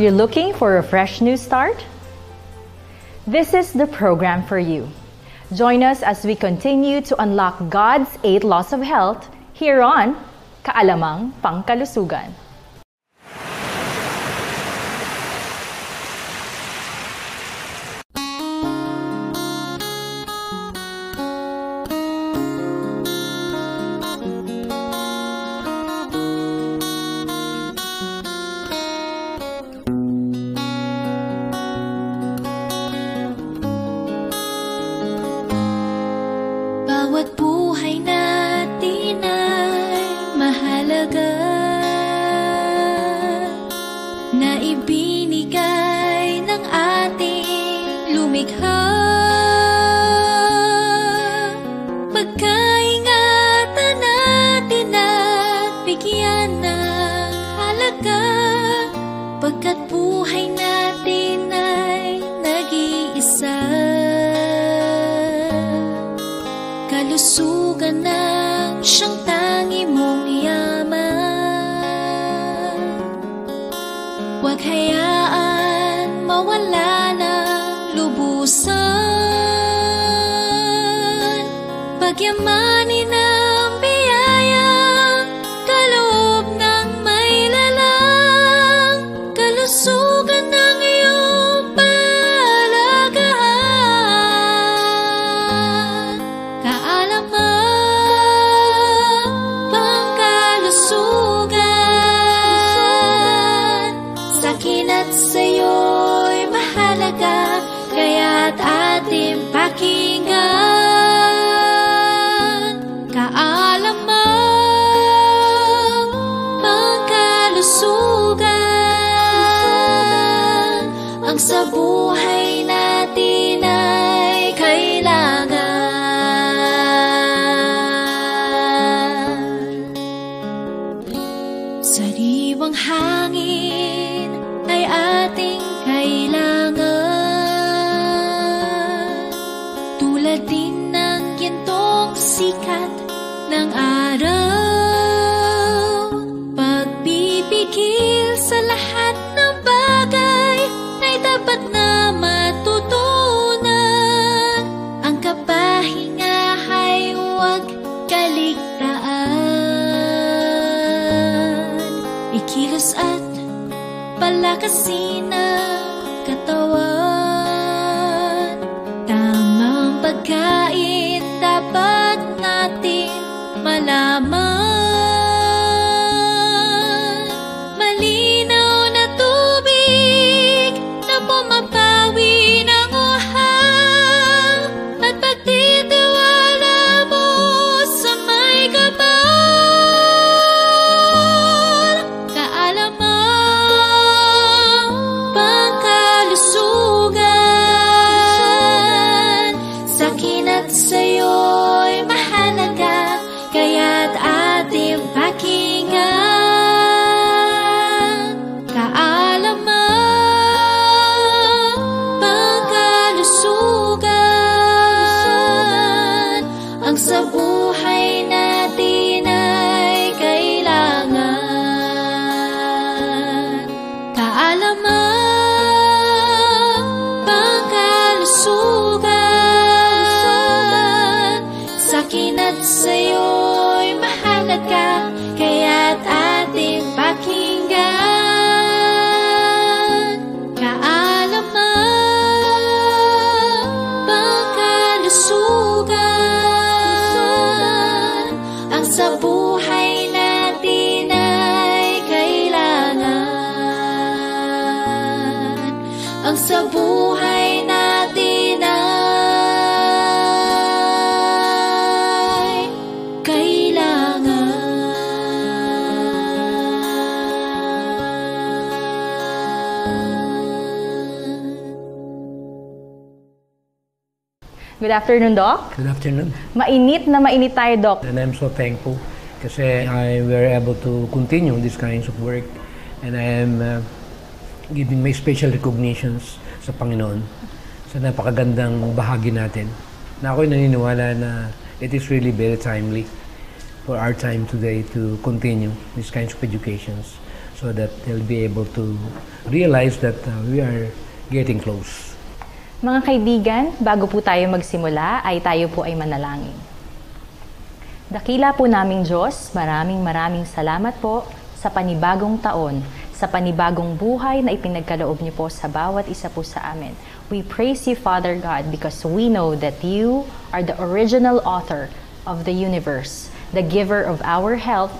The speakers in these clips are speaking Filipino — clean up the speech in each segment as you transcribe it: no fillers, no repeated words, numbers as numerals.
you looking for a fresh new start? This is the program for you. Join us as we continue to unlock God's 8 laws of health here on Kaalamang Pangkalusugan. Bawat buhay natin ay mahalaga na ibinigay ng ating lumikha. Pagkaingatan natin at bigyan ng halaga, pagkat buhay natin ay nag-iisa. Kalusugan ng siyang tangi mong yaman. Huwag hayaan mawala ng lubusan. Pagyamanin ang biyayang kaloob ng may lalang. Kalusugan ng iyong palagahan. Kaalamang Pangkalusugan. Sa'kin at sa'yo'y mahalaga, kaya't ating pakinggan. Kaalamang Pangkalusugan. Ang sa buhay natin ay kailangan. Sariwang hangin ay ating kailangan, tulad din ng gintong sikat ng araw. Pagpipigil sa lahat ng bagay ay dapat na matutunan. Ang kapahinga ay huwag kaligtaan. Ikilos at palakasin ang katawan. Tamang pagkain dapat natin malaman. Malinaw na tubig na pumapawi ng uhang, at pagtitiwala mo sa may kapal. Kaalamang Pangkalusugan. Sa'kin at sa'yo'y mahalaga, kaya't ating pakinggan. Kaalamang Pangkalusugan. Ang sa buhay natin ay kailangan. Kaalamang Pangkalusugan. Sa'kin at sa'yo'y mahalaga, kaya't ating pakinggan. Kaalamang Pangkalusugan. Ang sa buhay natin ay kailangan. Ang sa buhay natin ay kailangan. Good afternoon, Doc. Good afternoon. Mainit na mainit tayo, Doc. And I'm so thankful kasi I were able to continue these kinds of work, and I am giving my special recognitions sa Panginoon sa napakagandang bahagi natin. Na ako'y naniniwala na it is really very timely for our time today to continue these kinds of educations. so that they'll be able to realize that we are getting close. Mga kaibigan, bago po tayo magsimula, ay tayo po ay manalangin. Dakila po naming Diyos, maraming salamat po sa panibagong taon, sa panibagong buhay na ipinagkaloob niyo po sa bawat isa po sa amin. We praise you, Father God, because we know that you are the original author of the universe, the giver of our health,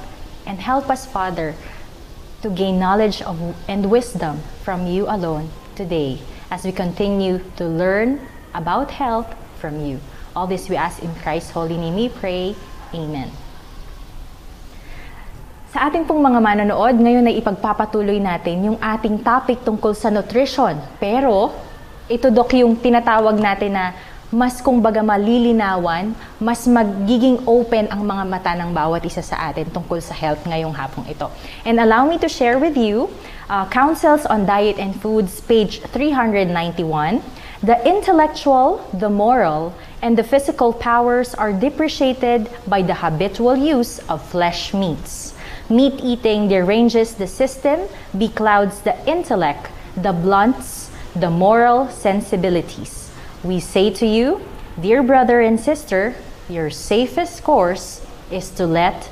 and help us, Father, to gain knowledge of and wisdom from you alone today as we continue to learn about health from you. All this we ask in Christ's holy name we pray. Amen. Sa ating pong mga manonood, ngayon ay ipagpapatuloy natin yung ating topic tungkol sa nutrition. Pero ito, Doc, yung tinatawag natin na mas kumbaga malilinawan, mas magiging open ang mga mata ng bawat isa sa atin tungkol sa health ngayong hapong ito. And allow me to share with you Counsels on Diet and Foods, page 391. The intellectual, the moral, and the physical powers are depreciated by the habitual use of flesh meats. Meat eating deranges the system, beclouds the intellect, the blunts the moral sensibilities. We say to you, dear brother and sister, your safest course is to let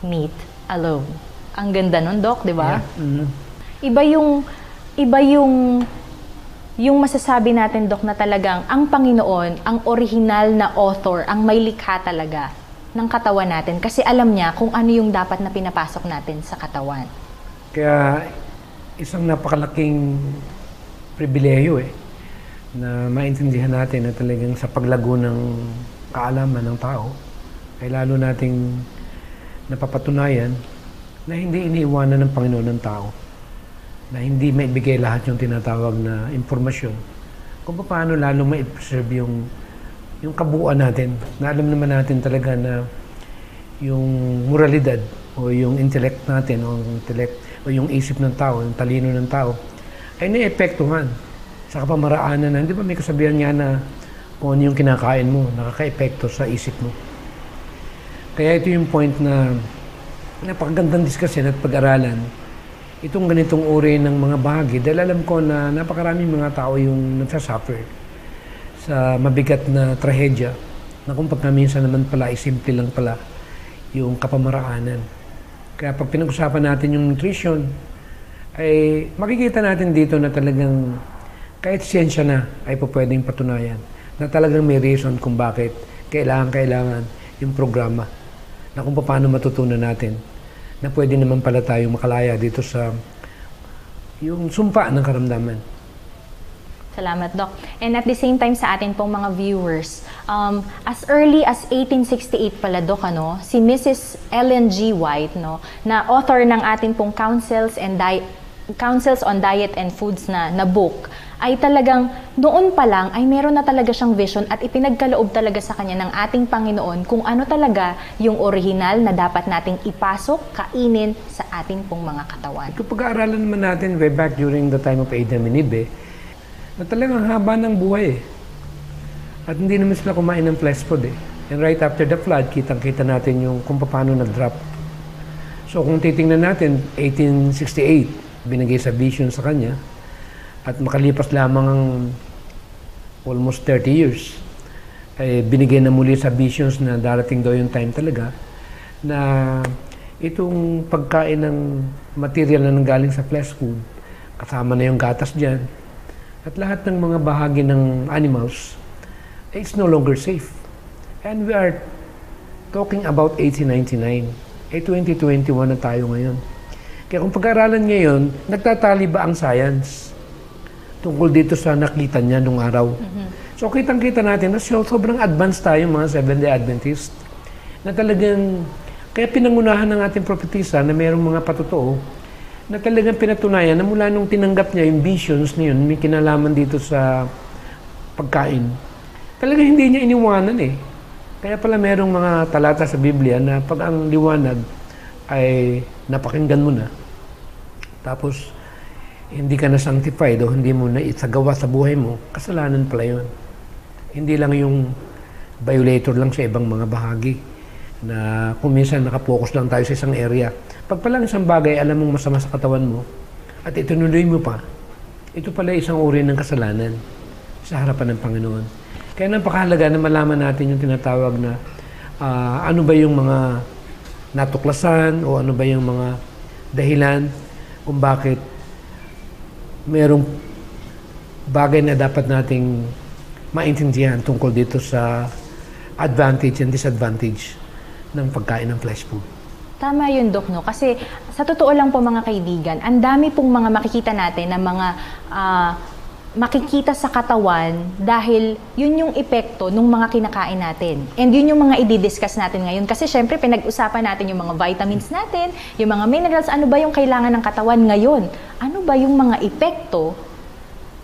meat alone. Ang ganda nun, Doc, di ba? Yeah. Mm-hmm. Iba yung masasabi natin, Doc, na talagang ang Panginoon, ang original na author, ang may likha talaga ng katawan natin kasi alam niya kung ano yung dapat na pinapasok natin sa katawan. Kaya isang napakalaking pribilehiyo na maintindihan natin na talagang sa paglago ng kaalaman ng tao ay lalo nating napapatunayan na hindi iniiwanan ng Panginoon ng tao, na hindi maibigay lahat yung tinatawag na impormasyon kung paano lalo ma-preserve yung kabuuan natin, na alam naman natin talaga na yung moralidad o yung intellect natin o yung isip ng tao, yung talino ng tao ay naepektuhan sa kapamaraanan na, hindi ba may kasabihan nga na kung ano yung kinakain mo, nakaka-epekto sa isip mo. Kaya ito yung point na napakagandang diskusyon at pag-aralan itong ganitong uri ng mga bahagi dahil alam ko na napakaraming mga tao yung nagsasuffer sa mabigat na trahedya na kung pagkaminsan naman pala ay simple lang pala yung kapamaraanan. Kaya pag pinag-usapan natin yung nutrition, ay makikita natin dito na talagang kahit siyensya na ay po pwedeng patunayan na talagang may reason kung bakit kailangan yung programa na kung paano matutunan natin na pwede naman pala tayong makalaya dito sa yung sumpa ng karamdaman. Salamat, Doc. And at the same time sa atin pong mga viewers, as early as 1868 pala, Doc, si Mrs. Ellen G. White, na author ng atin pong Counsels on Diet and Foods na book, ay talagang noon pa lang ay meron na talaga siyang vision at ipinagkaloob talaga sa kanya ng ating Panginoon kung ano talaga yung original na dapat nating ipasok, kainin sa ating pong mga katawan. Kung pag-aaralan naman natin way back during the time of Adam and Eve, na talagang haba ng buhay At hindi naman sila kumain ng flesh food . And right after the flood, kitang-kita natin yung kung paano nag-drop. So kung titingnan natin, 1868, binigay sa vision sa kanya, at makalipas lamang ang almost 30 years, ay binigay na muli sa visions na darating daw yung time talaga na itong pagkain ng material na nanggaling sa flesh food, kasama na yung gatas dyan, at lahat ng mga bahagi ng animals, it's no longer safe. And we are talking about 1899. 2021 na tayo ngayon. Kaya kung pag-aralan ngayon, nagtatali ba ang science tungkol dito sa nakita niya nung araw? So kitang-kita natin na sobrang advanced tayo mga Seventh-day Adventist na talagang, kaya pinangunahan ng ating propetisa na mayroong mga patotoo na talagang pinatunayan na mula nung tinanggap niya yung visions na yun, may kinalaman dito sa pagkain. Talagang hindi niya iniwanan . Kaya pala merong mga talata sa Biblia na pag ang liwanag ay napakinggan mo na, tapos hindi ka na sanctified o hindi mo na isagawa sa buhay mo, kasalanan pala yun. Hindi lang yung violator lang sa ibang mga bahagi. na kung minsan nakapokus lang tayo sa isang area. Pag palang isang bagay, alam mong masama sa katawan mo, at itinuloy mo pa, ito pala isang uri ng kasalanan sa harapan ng Panginoon. Kaya napakahalaga na malaman natin yung tinatawag na ano ba yung mga natuklasan o ano ba yung mga dahilan kung bakit mayroong bagay na dapat nating maintindihan tungkol dito sa advantage and disadvantage ng pagkain ng flesh food. Tama yun, Dok, no? Kasi sa totoo lang po mga kaibigan, ang dami pong mga makikita natin na mga makikita sa katawan dahil yun yung epekto ng mga kinakain natin. And yun yung mga i-discuss natin ngayon. Kasi syempre, pinag-usapan natin yung mga vitamins natin, yung mga minerals, ano ba yung kailangan ng katawan ngayon? Ano ba yung mga epekto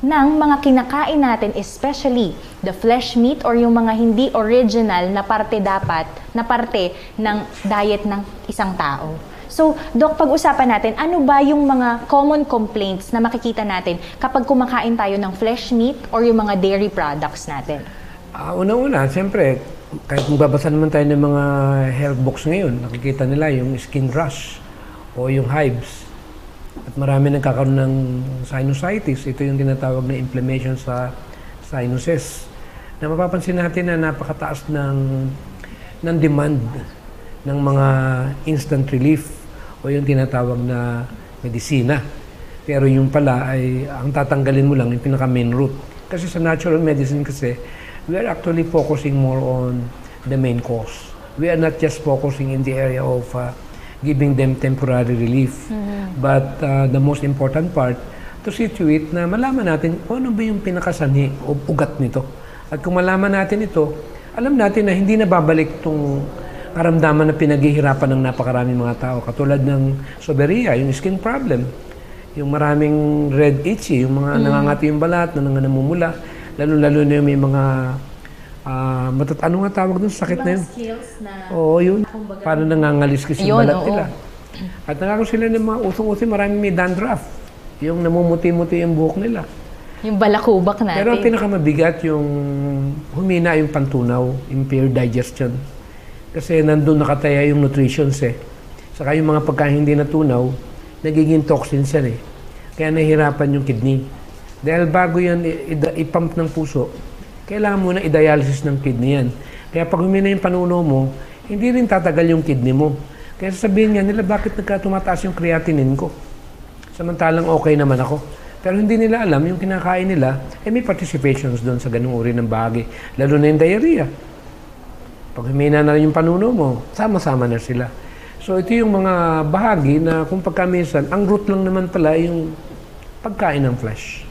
ng mga kinakain natin, especially the flesh meat or yung mga hindi original na parte ng diet ng isang tao. So, Dok, pag-usapan natin, ano ba yung mga common complaints na makikita natin kapag kumakain tayo ng flesh meat or yung mga dairy products natin? Una-una, siyempre, kahit magbabasa naman tayo ng mga health books ngayon, nakikita nila yung skin rash o yung hives. At marami nagkakaroon ng sinusitis. Ito yung tinatawag na inflammation sa sinuses. Na mapapansin natin na napakataas ng demand ng mga instant relief o yung tinatawag na medisina. Pero yung pala ay ang tatanggalin mo lang yung pinaka-main root. Kasi sa natural medicine kasi, we are actually focusing more on the main cause. We are not just focusing in the area of giving them temporary relief. But the most important part, to see to it na malaman natin kung ano ba yung pinakasanhi o ugat nito. At kung malaman natin ito, alam natin na hindi na babalik itong karamdaman na pinaghihirapan ng napakaraming mga tao. Katulad ng soberia, yung skin problem, yung maraming red itchy, yung mga nangangati yung balat, na namumula, lalo-lalo na yung may mga ano nga tawag doon? Sakit na yun. Oo, yun. Parang nangangalis-kis yung balat nila. At nangako sila ng mga usong-usong, maraming may dandruff. Yung namumuti-muti yung buhok nila. Yung balakubak natin. Pero ang pinakamabigat yung humina yung pantunaw, impaired digestion. Kasi nandun nakataya yung nutritions eh. Saka yung mga pagkain hindi natunaw, nagiging toxins yan eh. Kaya nahihirapan yung kidney. Dahil bago yan ipump ng puso, kailangan mo na i-dialysis ng kidney yan. Kaya pag humina yung panuno mo, hindi rin tatagal yung kidney mo. Kaya sasabihin nga nila, bakit tumataas yung creatinine ko? Samantalang okay naman ako. Pero hindi nila alam, yung kinakain nila, may participations doon sa ganung uri ng bahagi. Lalo na yung diarrhea. Pag humina na yung panuno mo, sama-sama na sila. So ito yung mga bahagi na kung pagkamisan, ang root lang naman pala yung pagkain ng flesh.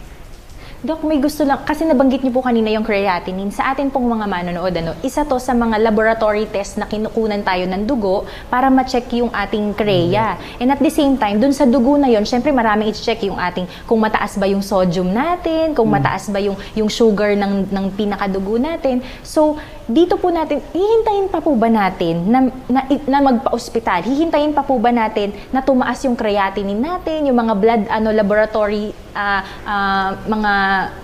Dok, may gusto lang, kasi nabanggit niyo po kanina yung creatinine. Sa atin pong mga manonood, isa to sa mga laboratory test na kinukunan tayo ng dugo para ma-check yung ating CREA. And at the same time, dun sa dugo na yon, syempre maraming i-check yung ating, kung mataas ba yung sodium natin, kung mataas ba yung sugar ng pinakadugo natin. So, dito po natin, hihintayin pa po ba natin na magpa-ospital? Hihintayin pa po ba natin na tumaas yung creatinine natin, yung mga blood laboratory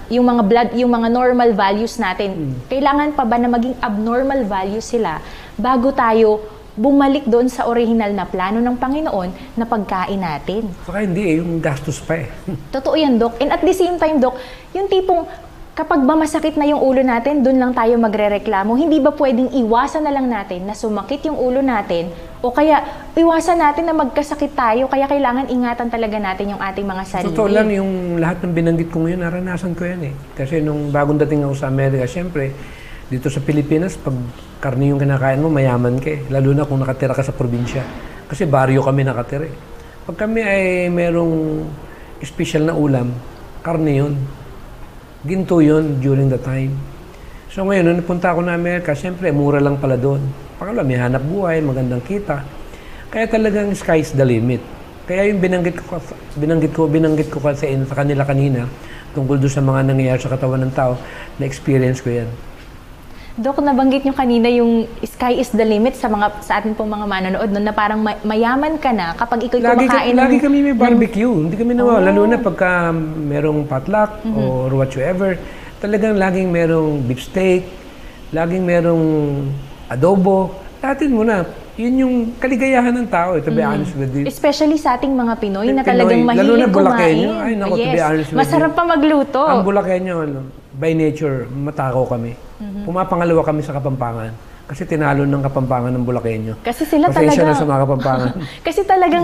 yung mga normal values natin? Kailangan pa ba na maging abnormal values sila bago tayo bumalik doon sa original na plano ng Panginoon na pagkain natin? Saka hindi yung gastos pa eh. Totoo yan, Dok. And at the same time, Dok, yung tipong kapag ba masakit na yung ulo natin, doon lang tayo magrereklamo. Hindi ba pwedeng iwasan na lang natin na sumakit yung ulo natin o kaya iwasan natin na magkasakit tayo, kaya kailangan ingatan talaga natin yung ating mga sarili. Totoo lang, yung lahat ng binanggit ko ngayon, naranasan ko yan eh. Kasi nung bagong dating ako sa Amerika, syempre, dito sa Pilipinas, pag karne yung kinakain mo, mayaman ka eh. Lalo na kung nakatira ka sa probinsya. Kasi baryo kami nakatira eh. Pag kami ay merong special na ulam, karne yun. Ginto yun during the time. So ngayon, nung napunta ako na Amerika, siyempre, mura lang pala doon. Pakala, may hanap buhay, magandang kita. Kaya talagang sky's the limit. Kaya yung binanggit ko kasi sa kanila kanina, tungkol doon sa mga nangyayari sa katawan ng tao, na-experience ko yan. Dok, nabanggit nyo kanina yung sky is the limit sa atin pong mga manonood, no, na parang mayaman ka na kapag ikaw kumakain. Lagi kami may barbecue. Hindi kami lalo na pagka merong potluck or whatsoever. Talagang laging merong beef steak, laging merong adobo, atin muna, yun yung kaligayahan ng tao, to be honest with you. Especially sa ating mga Pinoy na Pinoy, talagang lalo na mahilig Bulakenyo. kumain. Ay, naku, to be honest with Masarap you. pa magluto. Ang Bulakenyo, by nature, matakaw kami. Pumapangalawa kami sa Kapampangan. Kasi tinalo ng Kapampangan ng Bulakenyo. Kasi sila Pasensya talaga. na sa mga Kapampangan. Kasi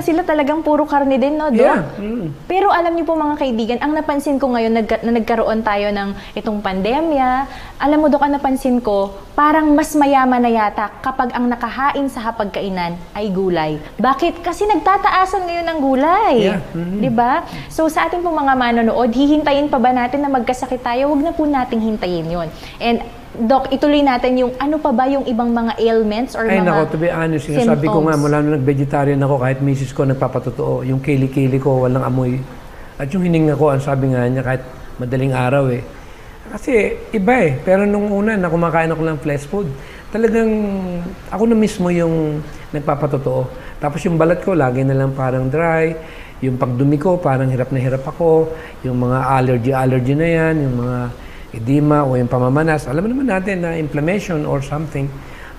sila talagang puro karne din, no, Doc? Yeah. Pero alam niyo po mga kaibigan, ang napansin ko ngayon na nagkaroon tayo ng itong pandemya, alam mo, Doc, ang napansin ko, parang mas mayaman na yata kapag ang nakahain sa hapagkainan ay gulay. Bakit? Kasi nagtataasan ngayon ng gulay. Yeah. 'Di ba? So sa ating pong mga manonood, hihintayin pa ba natin na magkasakit tayo? Huwag na po nating hintayin 'yon. And Doc, ituloy natin yung ano pa ba yung ibang mga ailments or Ay, mga nako, to be honest, sinasabi ko nga, mula nung nag-vegetarian ako, kahit misis ko nagpapatotoo, yung kili-kili ko, walang amoy. At yung hininga ko, ang sabi nga niya, kahit madaling araw eh. Kasi iba eh. Pero nung una, na kumakain ako ng flesh food, talagang ako na mismo yung nagpapatotoo. Tapos yung balat ko, lagi na lang parang dry. Yung pagdumi ko, parang hirap na hirap ako. Yung mga allergy na yan, yung mga edema o yung pamamanas. Alam naman natin na inflammation or something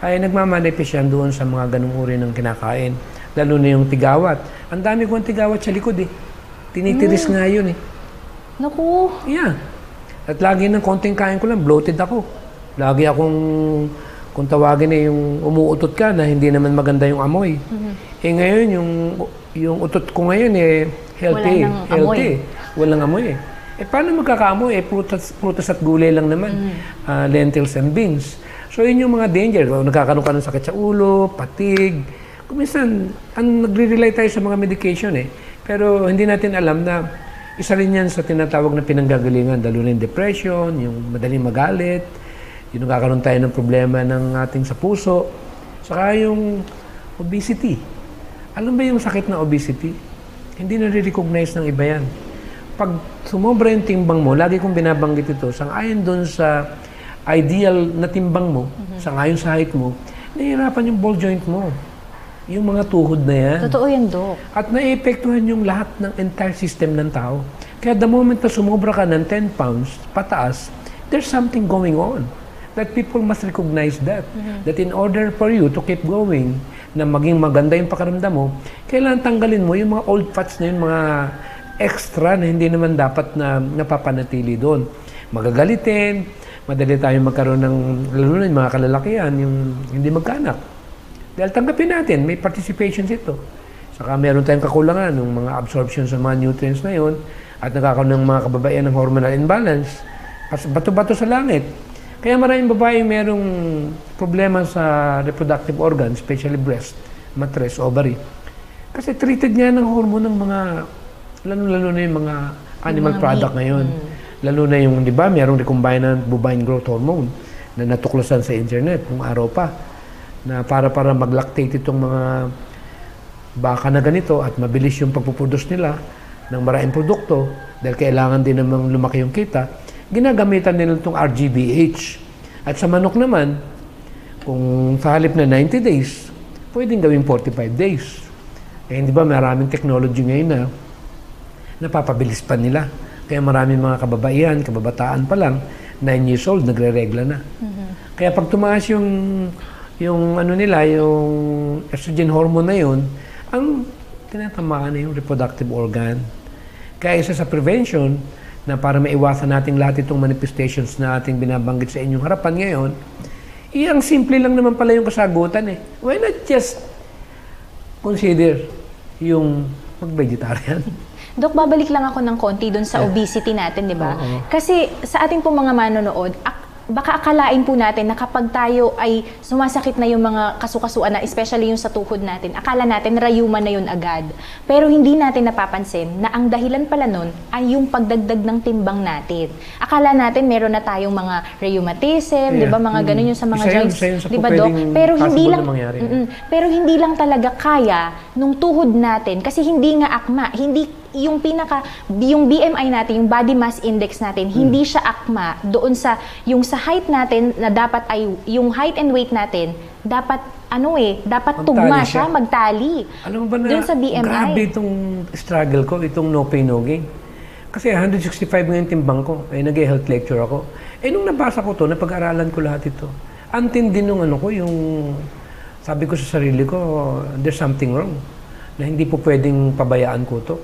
ay nagmamanifest yan doon sa mga ganung uri ng kinakain. Lalo na yung tigawat. Ang dami kong tigawat sa likod eh. Tinitiris nga yun eh. Naku. Yeah. At lagi ng konting kain ko lang, bloated ako. Lagi akong, kung tawagin eh, yung umuutot ka na hindi naman maganda yung amoy. Eh ngayon, yung utot ko ngayon eh, healthy. Walang amoy eh. Eh, paano magkakaamoy? Eh, prutas at gulay lang naman. Lentils and beans. So, yun yung mga danger. Nagkakaroon ka ng sakit sa ulo, patig. Kung minsan, nagre-rely tayo sa mga medication eh. Pero hindi natin alam na isa rin yan sa tinatawag na pinanggagalingan. Lalo na yung depression, yung madaling magalit, yung nagkakaroon tayo ng problema ng ating sa puso. Saka yung obesity. Alam ba yung sakit na obesity? Hindi na-recognize ng iba yan. Pag sumobra yung timbang mo, lagi kong binabanggit ito, sang-ayon doon sa ideal na timbang mo, sang-ayon sa height mo, nahihirapan yung ball joint mo. Yung mga tuhod na yan. Totoo yan, Doc. At naiepektuhan yung lahat ng entire system ng tao. Kaya the moment na sumobra ka ng 10 pounds pataas, there's something going on. That people must recognize that. That in order for you to keep going, na maging maganda yung pakiramdam mo, kailangan tanggalin mo yung mga old fats na yun, mga extra na hindi naman dapat na napapanatili doon. Magagalitin, madali tayong magkaroon ng, lalo na yung mga kalalakihan, yung hindi magkaanak. Dahil tanggapin natin, may participations ito. Saka meron tayong kakulangan ng mga absorption sa mga nutrients na yun at nagkakaroon ng mga kababaihan ng hormonal imbalance. Bato-bato sa langit. Kaya maraming babae merong problema sa reproductive organs, especially breast, mattress, ovary. Kasi treated nga ng hormone ng mga lalo na yung mga animal product ngayon. Lalo na yung, di ba, merong recombinant bovine growth hormone na natuklasan sa internet nung araw pa na para mag-lactate itong mga baka na ganito at mabilis yung pagpuproduce nila ng maraming produkto dahil kailangan din namang lumaki yung kita, ginagamitan nila itong RGBH. At sa manok naman, kung sa halip na 90 days, pwedeng gawing 45 days. Eh, di ba, maraming technology ngayon na napapabilis pa nila. Kaya maraming mga kababaihan, kababataan pa lang, 9 years old, nagre-regla na. Kaya pag tumaas yung ano nila, yung estrogen hormone na yun, ang tinatamaan na yung reproductive organ. Kaya isa sa prevention, na para maiwasan natin lahat itong manifestations na ating binabanggit sa inyong harapan ngayon, ang simple lang naman pala yung kasagutan eh. Why not just consider yung mag-vegetarian? Dok, babalik lang ako ng konti dun sa obesity natin, di ba? Kasi sa ating pong mga manonood, baka akalain po natin na kapag tayo ay sumasakit na yung mga kasukasuan na, especially yung sa tuhod natin, akala natin rayuman na yun agad. Pero hindi natin napapansin na ang dahilan pala nun ay yung pagdagdag ng timbang natin. Akala natin meron na tayong mga rheumatism, di ba? Mga ganun yung sa mga joints, di ba, Dok? Pero hindi lang talaga kaya nung tuhod natin kasi hindi nga akma, yung BMI natin, yung body mass index natin, hindi siya akma doon sa height natin na dapat ay yung height and weight natin dapat dapat tugma siya, magtali. Alam mo ba na doon sa BMI. Grabe itong struggle ko, itong no pain no gain. Kasi 165 ngayon timbang ko, nag-health lecture ako. Nung nabasa ko to, napag-aralan ko lahat ito. Ang tindi nung yung sabi ko sa sarili ko, there's something wrong. Na hindi po pwedeng pabayaan ko to.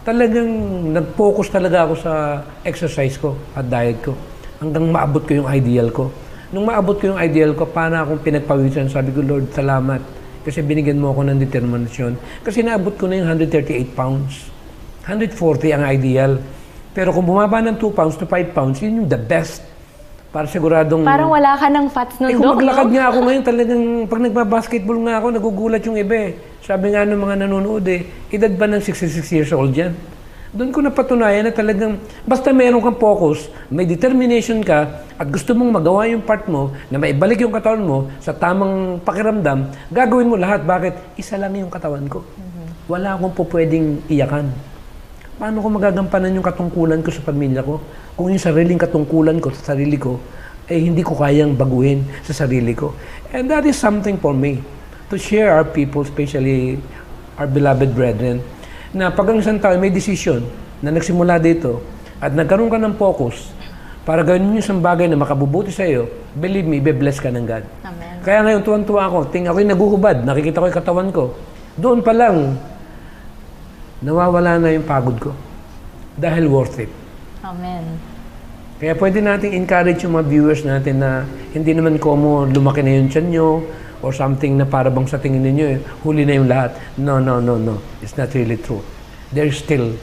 Talagang nag-focus talaga ako sa exercise ko at diet ko. Hanggang maabot ko yung ideal ko. Nung maabot ko yung ideal ko, paano akong pinagpawisan? Sabi ko, Lord, salamat. Kasi binigyan mo ako ng determinasyon. Kasi naabot ko na yung 138 pounds. 140 ang ideal. Pero kung bumaba ng 2 pounds to 5 pounds, yun yung the best. Para siguradong... Parang wala ka ng fats nun, kung Doc, maglakad no? nga ako ngayon, talagang pag nagbabasketball nga ako, nagugulat yung iba eh. Sabi nga ng mga nanonood eh, edad ba ng 66 years old yan? Doon ko napatunayan na talagang, basta meron kang focus, may determination ka, at gusto mong magawa yung part mo, na maibalik yung katawan mo sa tamang pakiramdam, gagawin mo lahat. Bakit? Isa lang yung katawan ko. Wala akong po pwedeng iyakan. Paano ko magagampanan yung katungkulan ko sa pamilya ko? Kung yung sariling katungkulan ko sa sarili ko, eh hindi ko kayang baguhin sa sarili ko. And that is something for me, to share our people, especially our beloved brethren, na pag ang isang tao may decision na nagsimula dito at nagkaroon ka ng focus para gawin mo yung isang bagay na makabubuti sa iyo, believe me, be-bless ka ng God. Amen. Kaya ngayon, tuwan-tuwa ako. Ako'y naguhubad, nakikita ko yung katawan ko. Doon pa lang, nawawala na yung pagod ko. Dahil worth it. Amen. Kaya pwede nating encourage yung mga viewers natin na hindi naman komo lumaki na yung tiyan nyo or something na para bang sa tingin ninyo eh, huli na yung lahat. No. It's not really true. There's still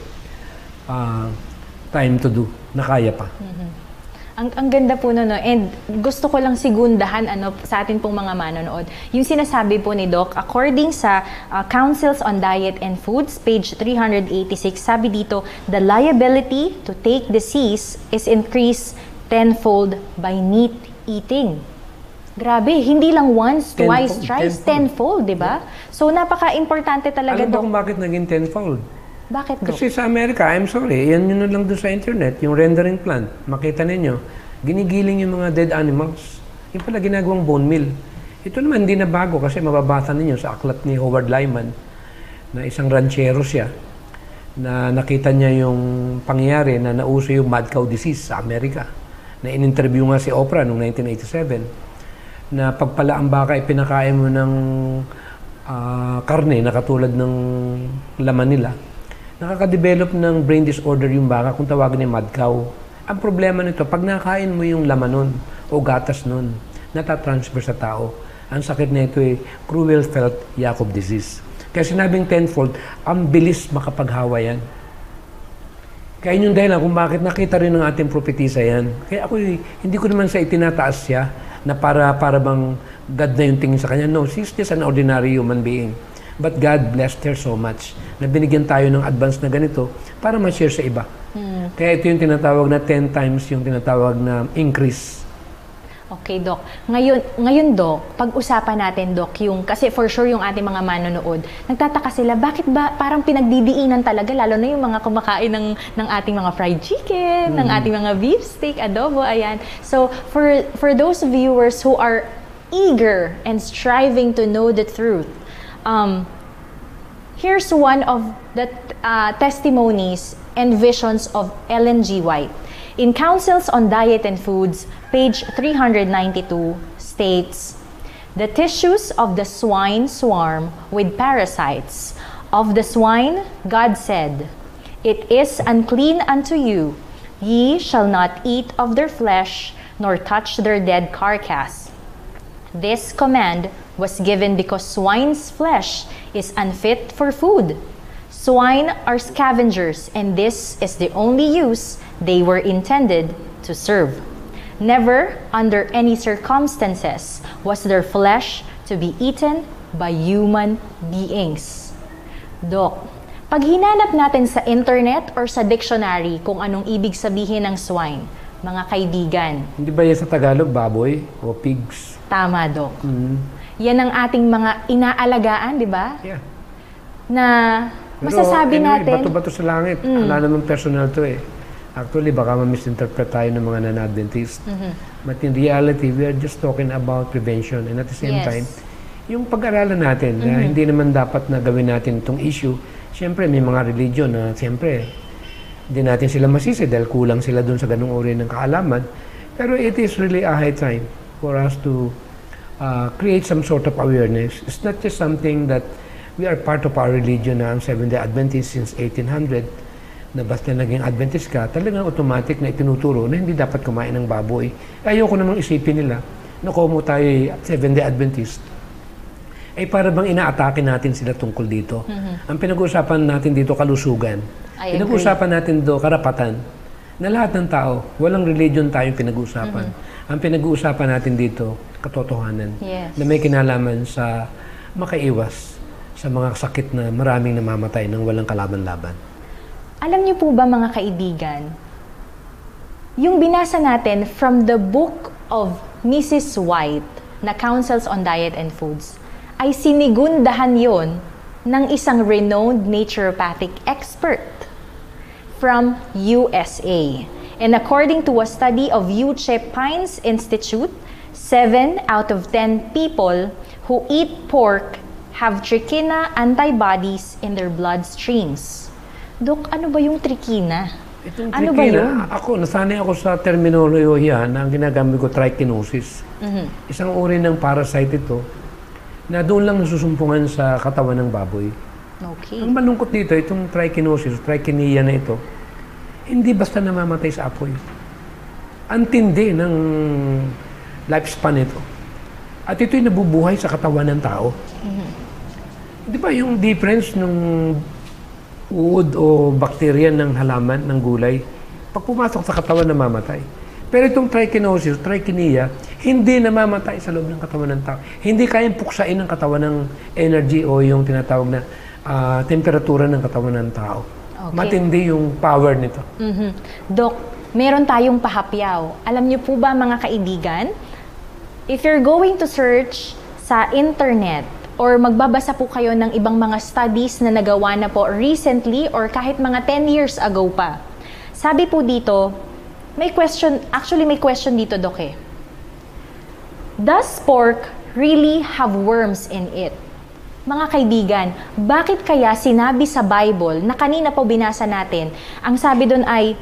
time to do na kaya pa. Ang ganda po no, and gusto ko lang sigundahan sa atin pong mga manonood. Yung sinasabi po ni Doc, according sa Councils on Diet and Foods, page 386, sabi dito, the liability to take disease is increased tenfold by meat eating. Grabe, hindi lang once, twice, thrice, tenfold, di ba? So, napaka-importante talaga, Alam mo Doc. kung bakit naging tenfold? Bakit, Doc? Kasi sa Amerika, I'm sorry, yan yun na lang doon sa internet, yung rendering plant. Makita ninyo, ginigiling yung mga dead animals. Yung pala ginagawang bone meal. Ito naman hindi na bago kasi mababasa ninyo sa aklat ni Howard Lyman na isang ranchero siya na nakita niya yung pangyayari na nauso yung mad cow disease sa Amerika. Na in-interview nga si Oprah noong 1987 na pagpala ang baka ay pinakain mo ng karne na katulad ng laman nila, nakaka-develop ng brain disorder yung baka kung tawagin niya mad cow. Ang problema nito, pag nakain mo yung laman nun o gatas nun, natatransfer sa tao. Ang sakit na ito ay cruel felt Jacob disease. Kaya sinabing tenfold, ang bilis makapaghawa yan. Kaya yun yung dahilan kung bakit nakita rin ng ating propetisa yan. Kaya ako, hindi ko naman sa itinataas siya na para bang God na yung tingin sa kanya. No, she's just an ordinary human being. But God blessed her so much na binigyan tayo ng advance na ganito para ma-share sa iba. Kaya ito yung tinatawag na 10 times yung tinatawag na increase. Okay, Doc. Ngayon, Doc, pag-usapan natin, Doc, kasi for sure yung ating mga manonood, nagtataka sila, bakit ba parang pinagdidiinan talaga, lalo na yung mga kumakain ng ating mga fried chicken, ng ating mga beef steak, adobo, ayan. So, for those viewers who are eager and striving to know the truth, here's one of the testimonies and visions of Ellen G. White. In Councils on Diet and Foods, page 392 states, the tissues of the swine swarm with parasites. Of the swine, God said, it is unclean unto you. Ye shall not eat of their flesh, nor touch their dead carcass. This command was given because swine's flesh is unfit for food. Swine are scavengers, and this is the only use they were intended to serve. Never, under any circumstances, was their flesh to be eaten by human beings. Doc, pag hinanap natin sa internet or sa dictionary kung anong ibig sabihin ng swine, mga kaibigan. Hindi ba yan sa Tagalog, baboy o pigs? Tama, Doc. Yan ang ating mga inaalagaan, di ba? Yeah. Na Pero masasabi anyway, natin... bato-bato sa langit. Wala naman personal to eh. Actually, baka ma-misinterpret tayo ng mga non-Adventist. But in reality, we are just talking about prevention. And at the same time, yung pag-aralan natin, na hindi naman dapat na gawin natin itong issue. Siyempre, may mga religion na siyempre, hindi natin sila masisi dahil kulang sila dun sa ganung uri ng kaalaman. Pero it is really a high time for us to create some sort of awareness. It's not just something that we are part of our religion na ang Seventh-day Adventist since 1800, na basta naging Adventist ka, talagang automatic na itinuturo na hindi dapat kumain ng baboy. Ayoko namang isipin nila na kung tayo Seventh-day Adventist, ay para bang inaatake natin sila tungkol dito. Ang pinag-uusapan natin dito, kalusugan. Pinag-uusapan natin dito, karapatan. Na lahat ng tao, walang religion tayong pinag-uusapan. Ang pinag-uusapan natin dito, katotohanan. Yes. Na may kinalaman sa makaiwas sa mga sakit na maraming namamatay nang walang kalaban-laban. Alam niyo po ba mga kaibigan, yung binasa natin from the book of Mrs. White na Counsels on Diet and Foods, ay sinigundahan yon ng isang renowned naturopathic expert from USA. And according to a study of UCHE Pines Institute, 7 out of 10 people who eat pork have trichina antibodies in their bloodstreams. Dok, ano ba yung trichina? Itong Ano ba trichina, nasanay ako sa terminolohiya na ang ginagamit ko, trichinosis. Isang uri ng parasite ito na doon lang nasusumpungan sa katawan ng baboy. Okay. Ang malungkot dito, itong trichinosis, trichinia na ito, hindi basta namamatay sa apoy. Ang tindi ng lifespan ito. At ito'y nabubuhay sa katawan ng tao. Di ba yung difference ng uod o bakterya ng halaman, ng gulay, pag pumasok sa katawan, namamatay. Pero itong trichinosis, trichinia, hindi namamatay sa loob ng katawan ng tao. Hindi kayang puksain ng katawan ng energy o yung tinatawag na temperatura ng katawan ng tao. Okay. Matindi yung power nito. Dok, meron tayong pahapyaw. Alam niyo po ba mga kaibigan, if you're going to search sa internet or magbabasa po kayo ng ibang mga studies na nagawa na po recently or kahit mga 10 years ago pa, sabi po dito, may question dito, Dok eh. Does pork really have worms in it? Mga kaibigan, bakit kaya sinabi sa Bible na kanina po binasa natin, ang sabi doon ay,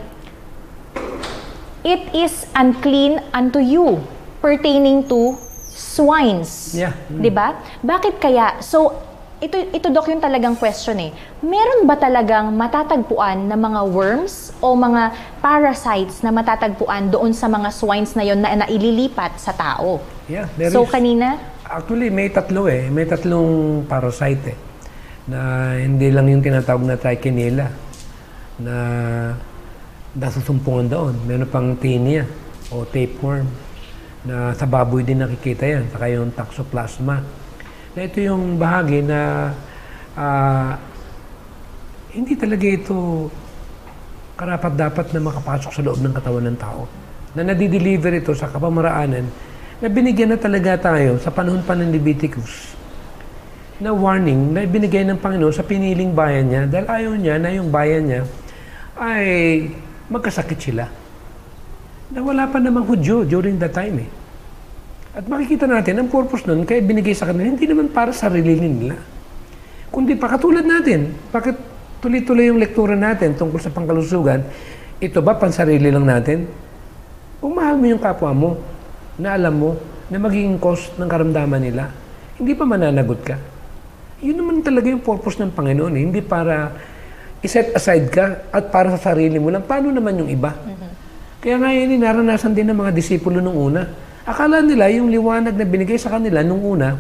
it is unclean unto you, pertaining to swines. Yeah. 'Di ba? Bakit kaya? So, ito Dok yung talagang question eh. Meron ba talagang matatagpuan na mga worms o mga parasites na matatagpuan doon sa mga swines na yon na naililipat sa tao? Yeah, there So, is. kanina, Actually, may tatlong parasite na hindi lang yung tinatawag na trichinella na nasusumpungan doon. Meron pang tinea o tapeworm na sa baboy din nakikita yan. Saka yung toxoplasma. Na ito yung bahagi na hindi talaga ito karapat-dapat na makapasok sa loob ng katawan ng tao. Na nadideliver ito sa kapamaraanan na binigyan na talaga tayo sa panahon pa ng Leviticus na warning na binigay ng Panginoon sa piniling bayan niya dahil ayaw niya na yung bayan niya ay magkasakit sila. Na wala pa namang Hudyo during that time eh. At makikita natin, ang purpose nun, kaya binigay sa kanila, hindi naman para sa sarili nila. Kundi pa katulad natin, bakit tuloy-tuloy yung lektura natin tungkol sa pangkalusugan, ito ba pansarili lang natin? Kung mahal mo yung kapwa mo, na alam mo na magiging cause ng karamdaman nila, hindi pa mananagot ka. Yun naman talaga yung purpose ng Panginoon. Eh. Hindi para iset aside ka at para sa sarili mo lang. Paano naman yung iba? Kaya nga yun, naranasan din ng mga disipulo nung una. Akala nila yung liwanag na binigay sa kanila nung una,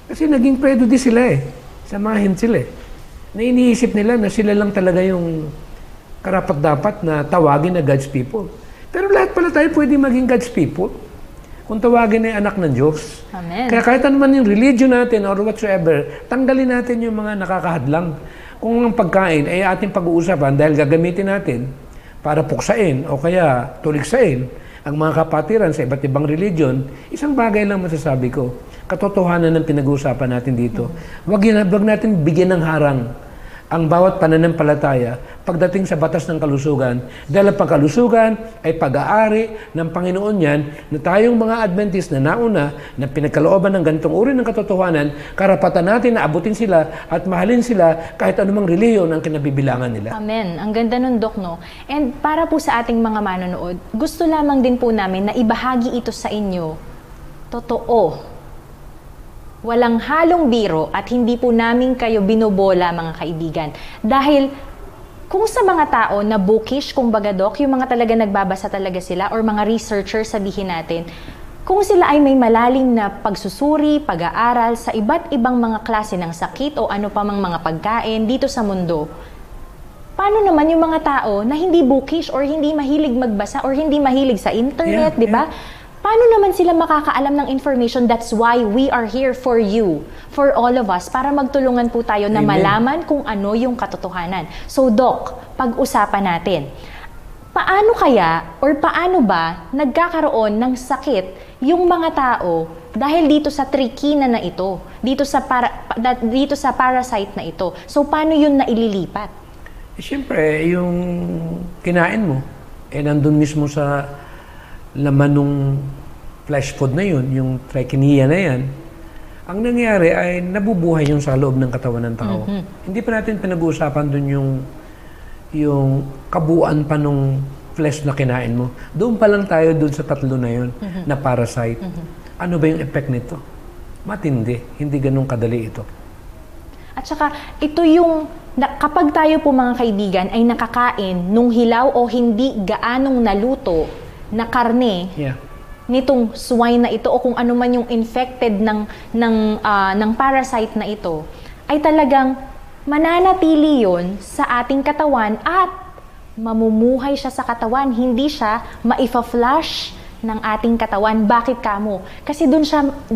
kasi naging prejudice sila eh. Sa mga hinsil eh. Na iniisip nila na sila lang talaga yung karapat-dapat na tawagin na God's people. Pero lahat pala tayo pwede maging God's people. Kung tawagin ay anak ng Diyos. Amen. Kaya kahit naman yung religion natin or whatsoever, tanggalin natin yung mga nakakahadlang. Kung ang pagkain ay ating pag-uusapan dahil gagamitin natin para puksain o kaya tuligsain ang mga kapatiran sa iba't ibang religion, isang bagay lang masasabi ko, katotohanan ng pinag-uusapan natin dito. Wag natin bigyan ng harang ang bawat pananampalataya pagdating sa batas ng kalusugan. Dahil ang pagkalusugan ay pag-aari ng Panginoon yan na tayong mga Adventist na nauna na pinagkalooban ng ganitong uri ng katotohanan, karapatan natin na abutin sila at mahalin sila kahit anumang reliyon ang kinabibilangan nila. Amen. Ang ganda nun, Dok, no? And para po sa ating mga manonood, gusto lamang din po namin na ibahagi ito sa inyo. Totoo. Walang halong biro at hindi po namin kayo binobola, mga kaibigan. Dahil kung sa mga tao na bookish, kumbaga Doc, yung mga talaga nagbabasa talaga sila or mga researcher, sabihin natin, kung sila ay may malalim na pagsusuri, pag-aaral sa iba't ibang mga klase ng sakit o ano pa mang mga pagkain dito sa mundo, paano naman yung mga tao na hindi bookish or hindi mahilig magbasa or hindi mahilig sa internet, di ba? Paano naman sila makakaalam ng information? That's why we are here for you, for all of us, para magtulungan po tayo na malaman kung ano yung katotohanan. So, Doc, pag-usapan natin. Paano kaya or paano ba nagkakaroon ng sakit yung mga tao dahil dito sa trikina na ito, dito sa parasite na ito? So, paano yun naililipat? Siyempre, yung kinain mo, nandun mismo sa laman ng flesh food na yun, yung trichiniia na yan, ang nangyari ay nabubuhay yung sa loob ng katawan ng tao. Hindi pa natin pinag-uusapan dun yung kabuuan pa nung flesh na kinain mo. Doon pa lang tayo dun sa tatlo na yun, na parasite. Ano ba yung effect nito? Matindi. Hindi ganun kadali ito. At saka, ito yung kapag tayo po mga kaibigan ay nakakain nung hilaw o hindi gaanong naluto na karne nitong swine na ito o kung ano man yung infected ng parasite na ito, ay talagang mananatili yon sa ating katawan at mamumuhay siya sa katawan. Hindi siya maifa-flush ng ating katawan. Bakit kamo? Kasi doon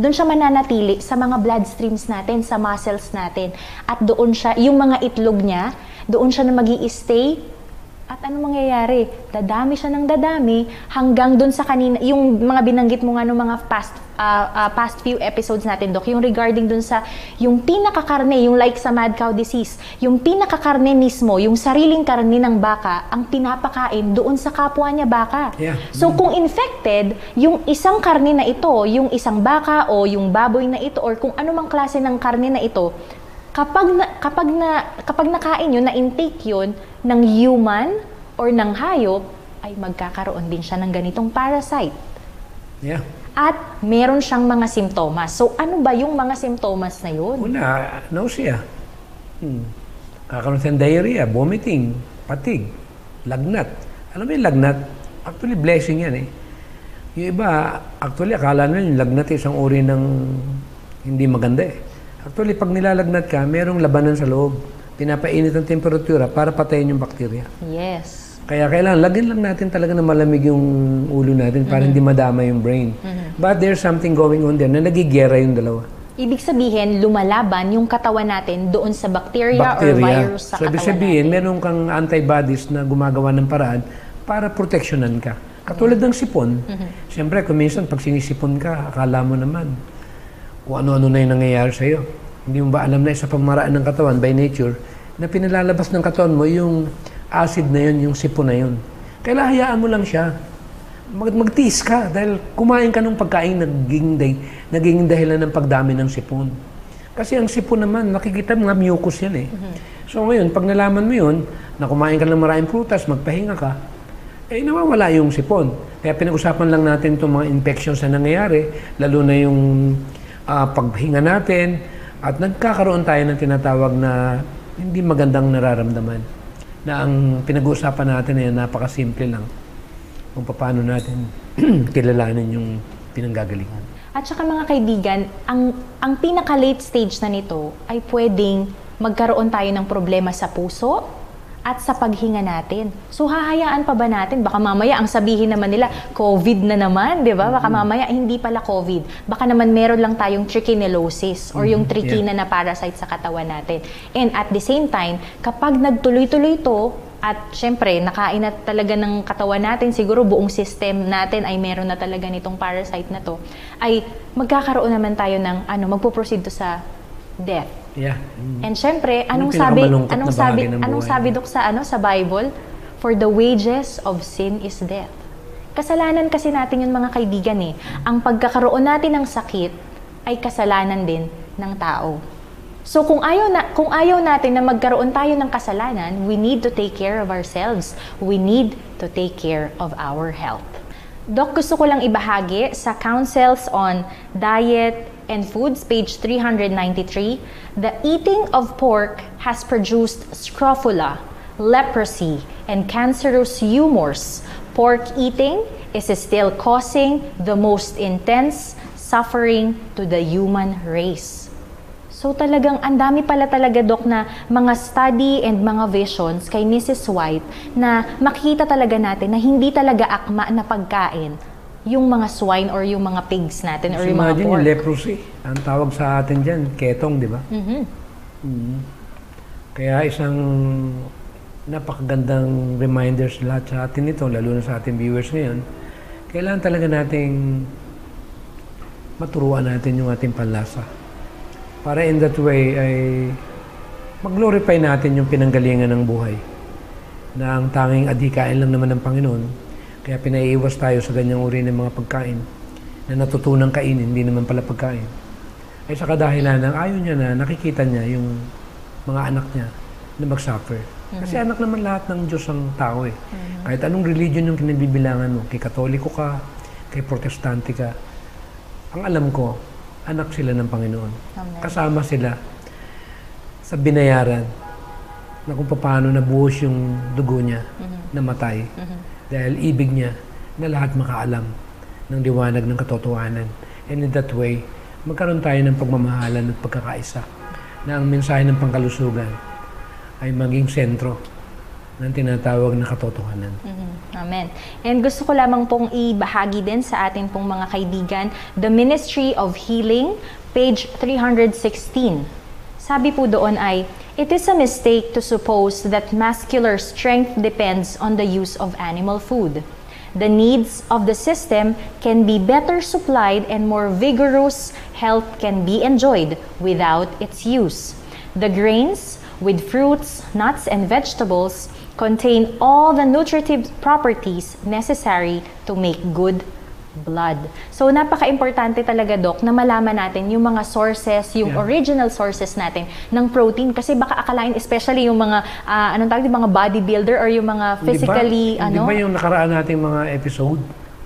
siya mananatili sa mga bloodstreams natin, sa muscles natin. At doon siya, yung mga itlog niya, doon siya na magi-stay. At ano mangyayari? Dadami siya ng dadami hanggang doon sa kanina, yung mga binanggit mo nga ng mga past few episodes natin, Doc, yung regarding doon sa yung pinakakarne, yung like sa mad cow disease, yung pinakakarne mismo, yung sariling karne ng baka, ang pinapakain doon sa kapwa niya baka. So kung infected, yung isang karne na ito, yung isang baka o yung baboy na ito or kung anumang klase ng karne na ito, kapag nakain yun, na-intake yun ng human or ng hayop, ay magkakaroon din siya ng ganitong parasite. At meron siyang mga simptomas. So, ano ba yung mga simptomas na yun? Una, nausea. Kakaroon siyang diarrhea, vomiting, fatigue, lagnat. Alam mo yung lagnat? Actually, blessing yan eh. Yung iba, actually, akala nila yung lagnat isang uri ng hindi maganda eh. Actually, pag nilalagnat ka, merong labanan sa loob. Pinapainit ang temperatura para patayin yung bakterya. Yes. Kaya kailangan, lagyan lang natin talaga na malamig yung ulo natin para hindi madama yung brain. But there's something going on there na nagigera yung dalawa. Ibig sabihin, lumalaban yung katawan natin doon sa bacteria. Or virus sa katawan sabihin, natin. meron kang antibodies na gumagawa ng paraan para proteksyonan ka. Katulad ng sipon. Siyempre, kung minsan pag sinisipon ka, akala mo naman kung ano-ano na yung nangyayari sa'yo. Hindi mo ba alam na sa pamaraan ng katawan, by nature, na pinalalabas ng katawan mo yung acid na yun, yung sipon na yun. Kaya hayaan mo lang siya. Magtiis ka dahil kumain ka ng pagkain naging dahilan ng pagdami ng sipon. Kasi ang sipon naman, nakikita mga mucus yan eh. So ngayon, pag nalaman mo yun, na kumain ka ng maraming prutas, magpahinga ka, nawawala yung sipon. Kaya pinag-usapan lang natin itong mga infections na nangyayari, lalo na yung paghinga natin at nagkakaroon tayo ng tinatawag na hindi magandang nararamdaman na ang pinag-uusapan natin ay napakasimple lang kung paano natin kilalanin yung pinanggagalingan. At saka mga kaibigan, ang pinaka-late stage na nito ay pwedeng magkaroon tayo ng problema sa puso at sa paghinga natin. So, hahayaan pa ba natin? Baka mamaya, ang sabihin naman nila, COVID na naman, di ba? Baka mamaya, hindi pala COVID. Baka naman meron lang tayong trichinelosis or yung trichina na parasite sa katawan natin. And at the same time, kapag nagtuloy-tuloy ito, at syempre, nakain na talaga ng katawan natin, siguro buong system natin ay meron na talaga nitong parasite na to, ay magkakaroon naman tayo ng, magpo-proceed to sa death. And syempre, anong sabi Dok sa Bible? For the wages of sin is death. Kasalanan kasi natin yun mga kaibigan eh. Ang pagkakaroon natin ng sakit ay kasalanan din ng tao. So kung ayaw natin na magkaroon tayo ng kasalanan, we need to take care of ourselves. We need to take care of our health. Dok, gusto ko lang ibahagi sa Counsels on Diet, and Foods, page 393, the eating of pork has produced scrofula, leprosy, and cancerous humors. Pork eating is still causing the most intense suffering to the human race. So talagang ang dami pala talaga, Dok, na mga study and mga visions kay Mrs. White na makita talaga natin na hindi talaga akma na pagkain yung mga swine or yung mga pigs natin or yung mga Imagine pork. yung leprosy. Ang tawag sa atin dyan, ketong, di ba? Kaya isang napakagandang reminders lahat sa atin ito, lalo na sa ating viewers ngayon, kailangan talaga nating maturuan natin yung ating panlasa. Para in that way ay mag-glorify natin yung pinanggalingan ng buhay. Na ang tanging adhikain lang naman ng Panginoon. Kaya pinaiiwas tayo sa ganyang uri ng mga pagkain na natutunang kainin, hindi naman pala pagkain. Ay sa kadahilan ng ayaw niya na nakikita niya yung mga anak niya na mag-suffer. Kasi anak naman lahat ng Diyos ang tao eh. Kahit anong religion yung kinabibilangan mo, kay Katoliko ka, kay Protestante ka, ang alam ko, anak sila ng Panginoon. Amen. Kasama sila sa binayaran na kung paano nabuhos yung dugo niya, namatay. Dahil ibig niya na lahat makaalam ng liwanag ng katotohanan. And in that way, magkaroon tayo ng pagmamahalan at pagkakaisa na ang mensahe ng pangkalusugan ay maging sentro ng tinatawag na katotohanan. Amen. And gusto ko lamang pong ibahagi din sa atin pong mga kaibigan, The Ministry of Healing, page 316. Sabi po doon ay, it is a mistake to suppose that muscular strength depends on the use of animal food. The needs of the system can be better supplied and more vigorous health can be enjoyed without its use. The grains, with fruits, nuts, and vegetables, contain all the nutritive properties necessary to make good blood. So, napaka-importante talaga, Doc, na malaman natin yung mga sources, yung original sources natin ng protein. Kasi baka akalain, especially yung mga, anong tawag, yung mga bodybuilder or yung mga physically, Di ba yung nakaraan nating mga episode,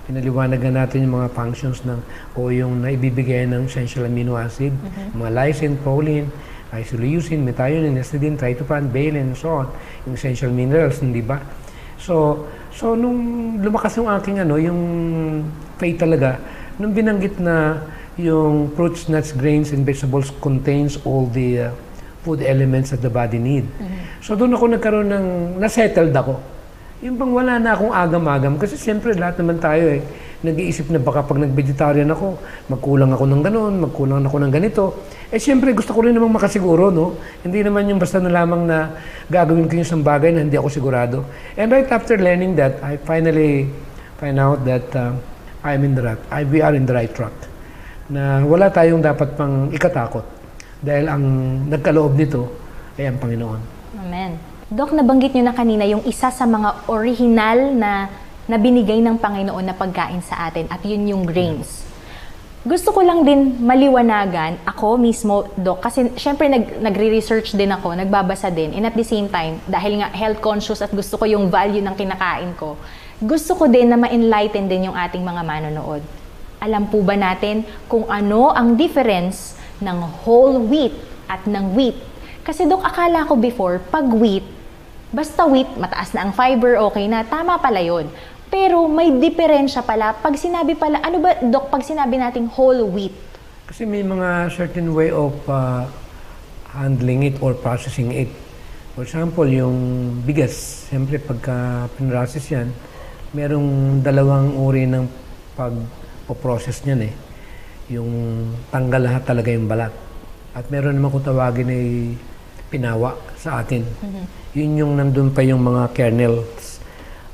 pinaliwanagan natin yung mga functions ng, o yung naibibigay ng essential amino acid, mga lysine, proline, isoleucine, methionine, histidine, tryptophan, valine, and so on. Yung essential minerals, hindi ba? So nung lumakas yung aking yung faith talaga, nung binanggit na yung fruits, nuts, grains, and vegetables contains all the food elements that the body need. So doon ako nagkaroon ng, nasettled ako. Yung bang wala na akong agam-agam, kasi siyempre lahat naman tayo nag-iisip na baka pag nag-vegetarian ako, magkulang ako ng gano'n, magkulang ako ng ganito. Siyempre gusto ko rin namang makasiguro, no? Hindi naman yung basta na lamang na gagawin ko yung isang bagay na hindi ako sigurado. And right after learning that, I finally find out that we are in the right track. Na wala tayong dapat pang ikatakot. Dahil ang nagkaloob nito ay ang Panginoon. Amen. Doc, nabanggit nyo na kanina yung isa sa mga original na binigay ng Panginoon na pagkain sa atin at yun yung grains. Gusto ko lang din maliwanagan ako mismo, Doc, kasi syempre nagre-research din ako, nagbabasa din, and at the same time, dahil nga health conscious at gusto ko yung value ng kinakain ko, gusto ko din na ma-enlighten din yung ating mga manonood. Alam po ba natin kung ano ang difference ng whole wheat at ng wheat? Kasi, Doc, akala ko before, pag wheat, basta wheat, mataas na ang fiber, okay na, tama pala yun. Pero may diferensya pala. Pag sinabi pala, ano ba, Doc, pag sinabi nating whole wheat? Kasi may mga certain way of handling it or processing it. For example, yung bigas, siyempre pagka pinrocess yan, merong dalawang uri ng pag-process niyan Yung tanggal lahat talaga yung balat. At meron naman kung tawagin ay pinawa sa atin. Yun yung nandun pa yung mga kernels.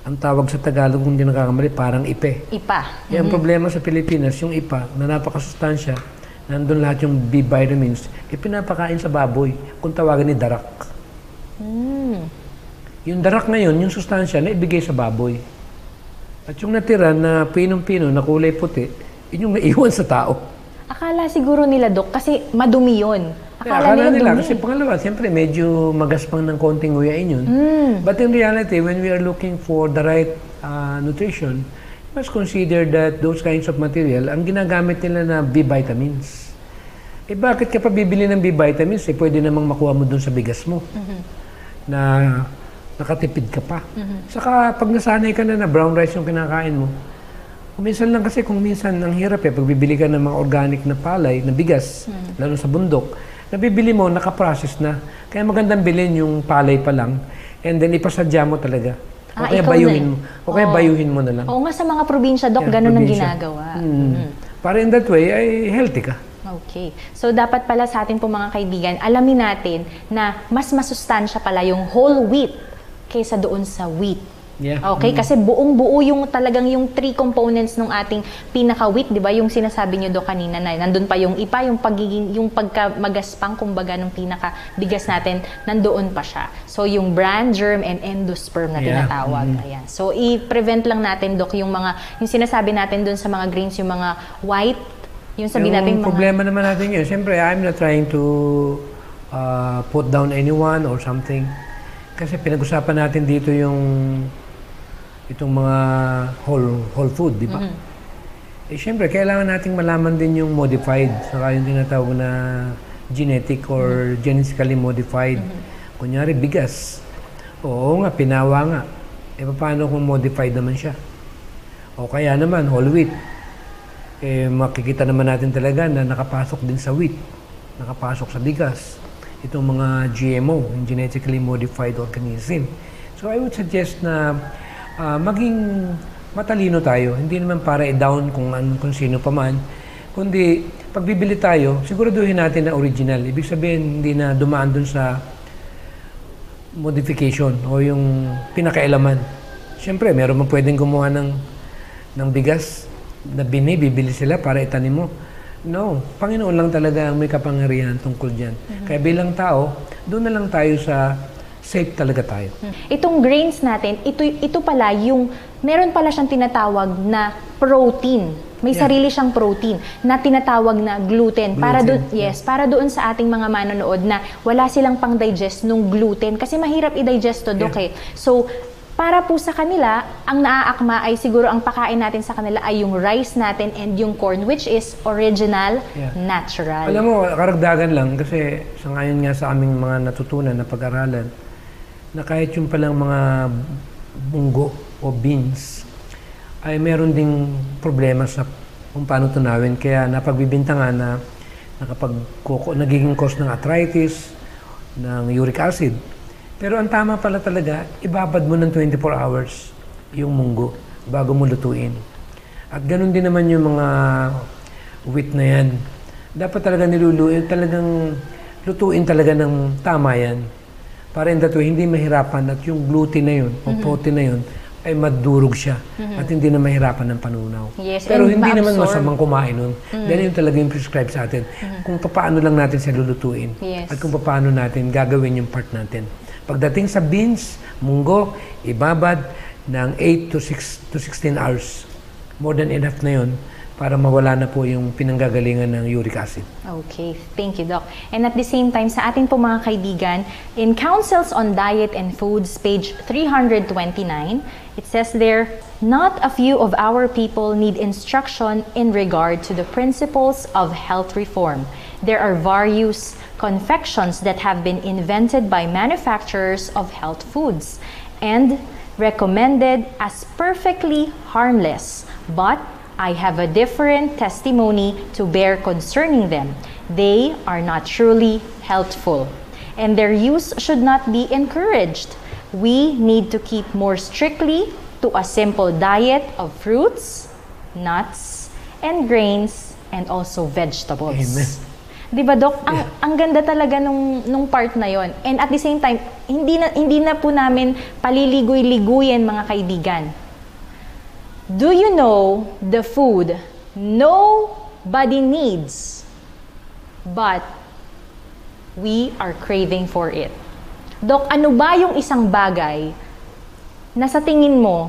Ang tawag sa Tagalog, kung hindi nakakamali, parang ipe. Ipa. Ang problema sa Pilipinas, yung ipa, na napakasustansya, nandun lahat yung B vitamins, pinapakain sa baboy, kung tawagin ni darak. Yung darak na yun, yung sustansya, na ibigay sa baboy. At yung natira na pinong-pino, na kulay puti, yun yung naiwan sa tao. Akala siguro nila, Doc, kasi madumi yun. Akala nila, kasi pangalawa, siyempre medyo magaspang ng konting nguyain yun. But in reality, when we are looking for the right nutrition, we must consider that those kinds of material, ang ginagamit nila na B vitamins. Eh bakit ka pa bibili ng B vitamins? Eh pwede namang makuha mo dun sa bigas mo. Na nakatipid ka pa. Saka pag nasanay ka na brown rice yung kinakain mo, minsan lang kasi kung minsan ang hirap pag bibili ka ng mga organic na palay, na bigas, lalo sa bundok, nabibili mo, nakaprocess na. Kaya magandang bilhin yung palay pa lang and then ipasadya mo talaga. O kaya bayuhin mo. O kaya bayuhin mo na lang. Oo nga sa mga probinsya, Dok, ganun ang ginagawa. Para in that way, ay healthy ka. Okay. So, dapat pala sa atin po mga kaibigan, alamin natin na mas masustansya pala yung whole wheat kaysa doon sa wheat. Yeah. Okay? Kasi buong-buo yung talagang yung 3 components ng ating pinaka-wheat, di ba? Yung sinasabi niyo do kanina na nandun pa yung ipa, yung pagiging, yung pagkamagaspang, kumbaga, ng pinaka-bigas natin, nandoon pa siya. So, yung bran, germ, and endosperm na tinatawag. Ayan. So, i-prevent lang natin, Dok, yung sinasabi natin dun sa mga grains, yung mga white, yung sabihin natin yung problema naman natin yun. Siyempre, I'm not trying to put down anyone or something. Kasi pinag-usapan natin dito itong mga whole food, di ba? Eh, siyempre, kailangan nating malaman din yung modified, saka yung tinatawag na genetic or genetically modified. Kunyari, bigas. Oo nga, pinawa nga. Eh, paano kung modified naman siya? O kaya naman, whole wheat. Eh, makikita naman natin talaga na nakapasok din sa wheat, nakapasok sa bigas. Itong mga GMO, yung genetically modified organism. So, I would suggest na maging matalino tayo. Hindi naman para i-down kung sino pa man. Kundi, pag bibili tayo, siguraduhin natin na original. Ibig sabihin, hindi na dumaan dun sa modification o yung pinakailaman. Siyempre, meron man pwedeng gumawa ng bigas na bibili sila para itanim mo. No, Panginoon lang talaga ang may kapangyarihan tungkol dyan. Kaya bilang tao, doon na lang tayo sa safe talaga tayo. Itong grains natin, ito pala yung, meron pala siyang tinatawag na protein. May sarili siyang protein na tinatawag na gluten. Para doon, para doon sa ating mga manonood na wala silang pang-digest nung gluten. Kasi mahirap i-digest to, Dok, eh. So, para po sa kanila, ang naaakma ay siguro ang pakain natin sa kanila ay yung rice natin and yung corn, which is original, natural. Alam mo, karagdagan lang, kasi sa ngayon nga sa aming mga natutunan na pag-aralan, na kahit yung palang mga munggo o beans, ay meron ding problema sa kung paano tunawin. Kaya napagbibintangan na nagiging cause ng arthritis, ng uric acid. Pero ang tama pala talaga, ibabad mo ng 24 hours yung munggo bago mo lutuin. At ganun din naman yung mga wheat na yan. Dapat talaga talagang lutuin talaga ng tama yan. Para in that way, hindi mahirapan at yung gluten na yun o protein na yun ay madurog siya at hindi na mahirapan ng panunaw. Yes, pero hindi ma-absorb. naman masamang kumain nun. Dahil yun talaga yung prescribe sa atin. Kung paano lang natin siya lulutuin at kung paano natin gagawin yung part natin. Pagdating sa beans, munggo, ibabad ng 8 to 16 hours. More than enough na yun para mawala na po yung pinanggagalingan ng uric acid. Okay, thank you, Doc. And at the same time, sa ating po mga kaibigan, in Counsels on Diet and Foods, page 329, it says there, not a few of our people need instruction in regard to the principles of health reform. There are various confections that have been invented by manufacturers of health foods and recommended as perfectly harmless, but I have a different testimony to bear concerning them. They are not truly healthful, and their use should not be encouraged. We need to keep more strictly to a simple diet of fruits, nuts, and grains, and also vegetables. Amen. Di ba, Doc? Ang ganda talaga nung part na yon. And at the same time, hindi na po namin paliligoy-liguyin, mga kaibigan. Do you know the food nobody needs, but we are craving for it? Doc, ano ba yung isang bagay na sa tingin mo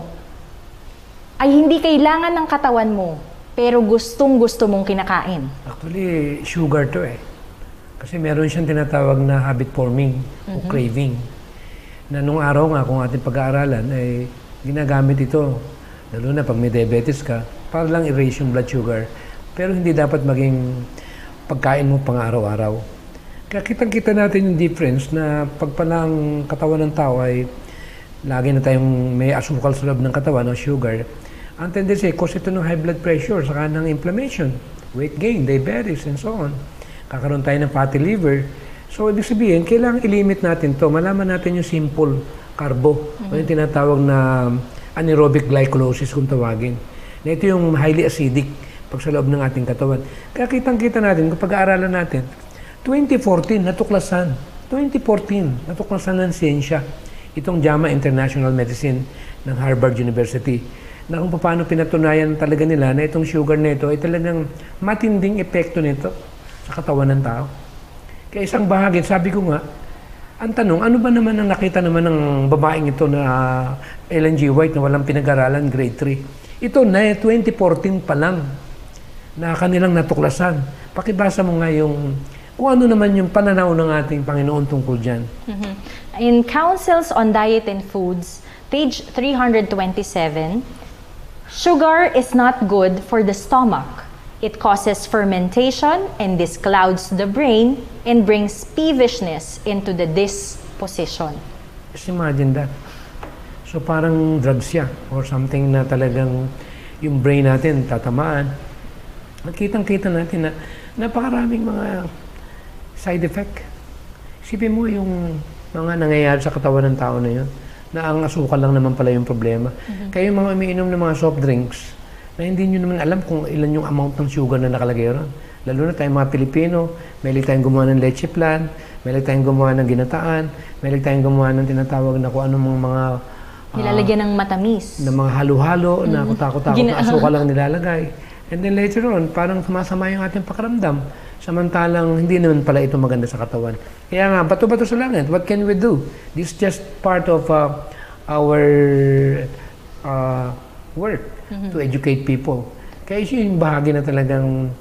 ay hindi kailangan ng katawan mo, pero gustong-gusto mong kinakain? Actually, sugar to eh. Kasi meron siyang tinatawag na habit forming o craving. Na nung araw nga, kung ating pag-aaralan, ay ginagamit ito. Lalo na pag may diabetes ka, para lang erase yung blood sugar. Pero hindi dapat maging pagkain mo pang araw-araw. Kaya kitang-kita natin yung difference na pag palang katawan ng tao ay lagi na tayong may asukal sa loob ng katawan o sugar, ang tendency, cause ito ng high blood pressure, saka ng inflammation, weight gain, diabetes, and so on. Kakaroon tayo ng fatty liver. So, ibig sabihin, kailangan ilimit natin to. Malaman natin yung simple carbo, o yung tinatawag na anaerobic glycolysis kung tawagin. Na ito yung highly acidic pag sa loob ng ating katawan. Kaya kitang-kita natin, kung pag-aaralan natin, 2014, natuklasan ng siyensya itong JAMA International Medicine ng Harvard University na kung paano pinatunayan talaga nila na itong sugar nito ay talagang matinding epekto nito sa katawan ng tao. Kaya isang bahagi, sabi ko nga, ang tanong, ano ba naman ang nakita naman ng babaeng ito na Ellen G. White na walang pinag-aralan, grade 3? Ito na 2014 pa lang na kanilang natuklasan. Pakibasa mo nga yung kung ano naman yung pananaw ng ating Panginoon tungkol dyan. In Counsels on Diet and Foods, page 327, sugar is not good for the stomach. It causes fermentation and disclouds the brain and brings peevishness into the disposition. Just imagine that. So parang drugs siya or something na talagang yung brain natin tatamaan. Nakitang-kita natin na napakaraming mga side effect. Isipin mo yung mga nangyayari sa katawan ng tao na yun, na ang asukal lang naman pala yung problema. Kaya yung mga umiinom ng mga soft drinks, na hindi nyo naman alam kung ilan yung amount ng sugar na nakalagay ron. Lalo na tayong mga Pilipino, may tayong gumawa ng leche plan, may tayong gumawa ng ginataan, may tayong gumawa ng tinatawag na kung anong mga Nilalagyan ng matamis. Na mga halo-halo, na kutakot-takot na asukal lang nilalagay. And then later on, parang sumasama yung ating pakiramdam. Samantalang hindi naman pala ito maganda sa katawan. Kaya nga, bato-bato sa langit, what can we do? This is just part of our work to educate people. Kaya yung bahagi na talagang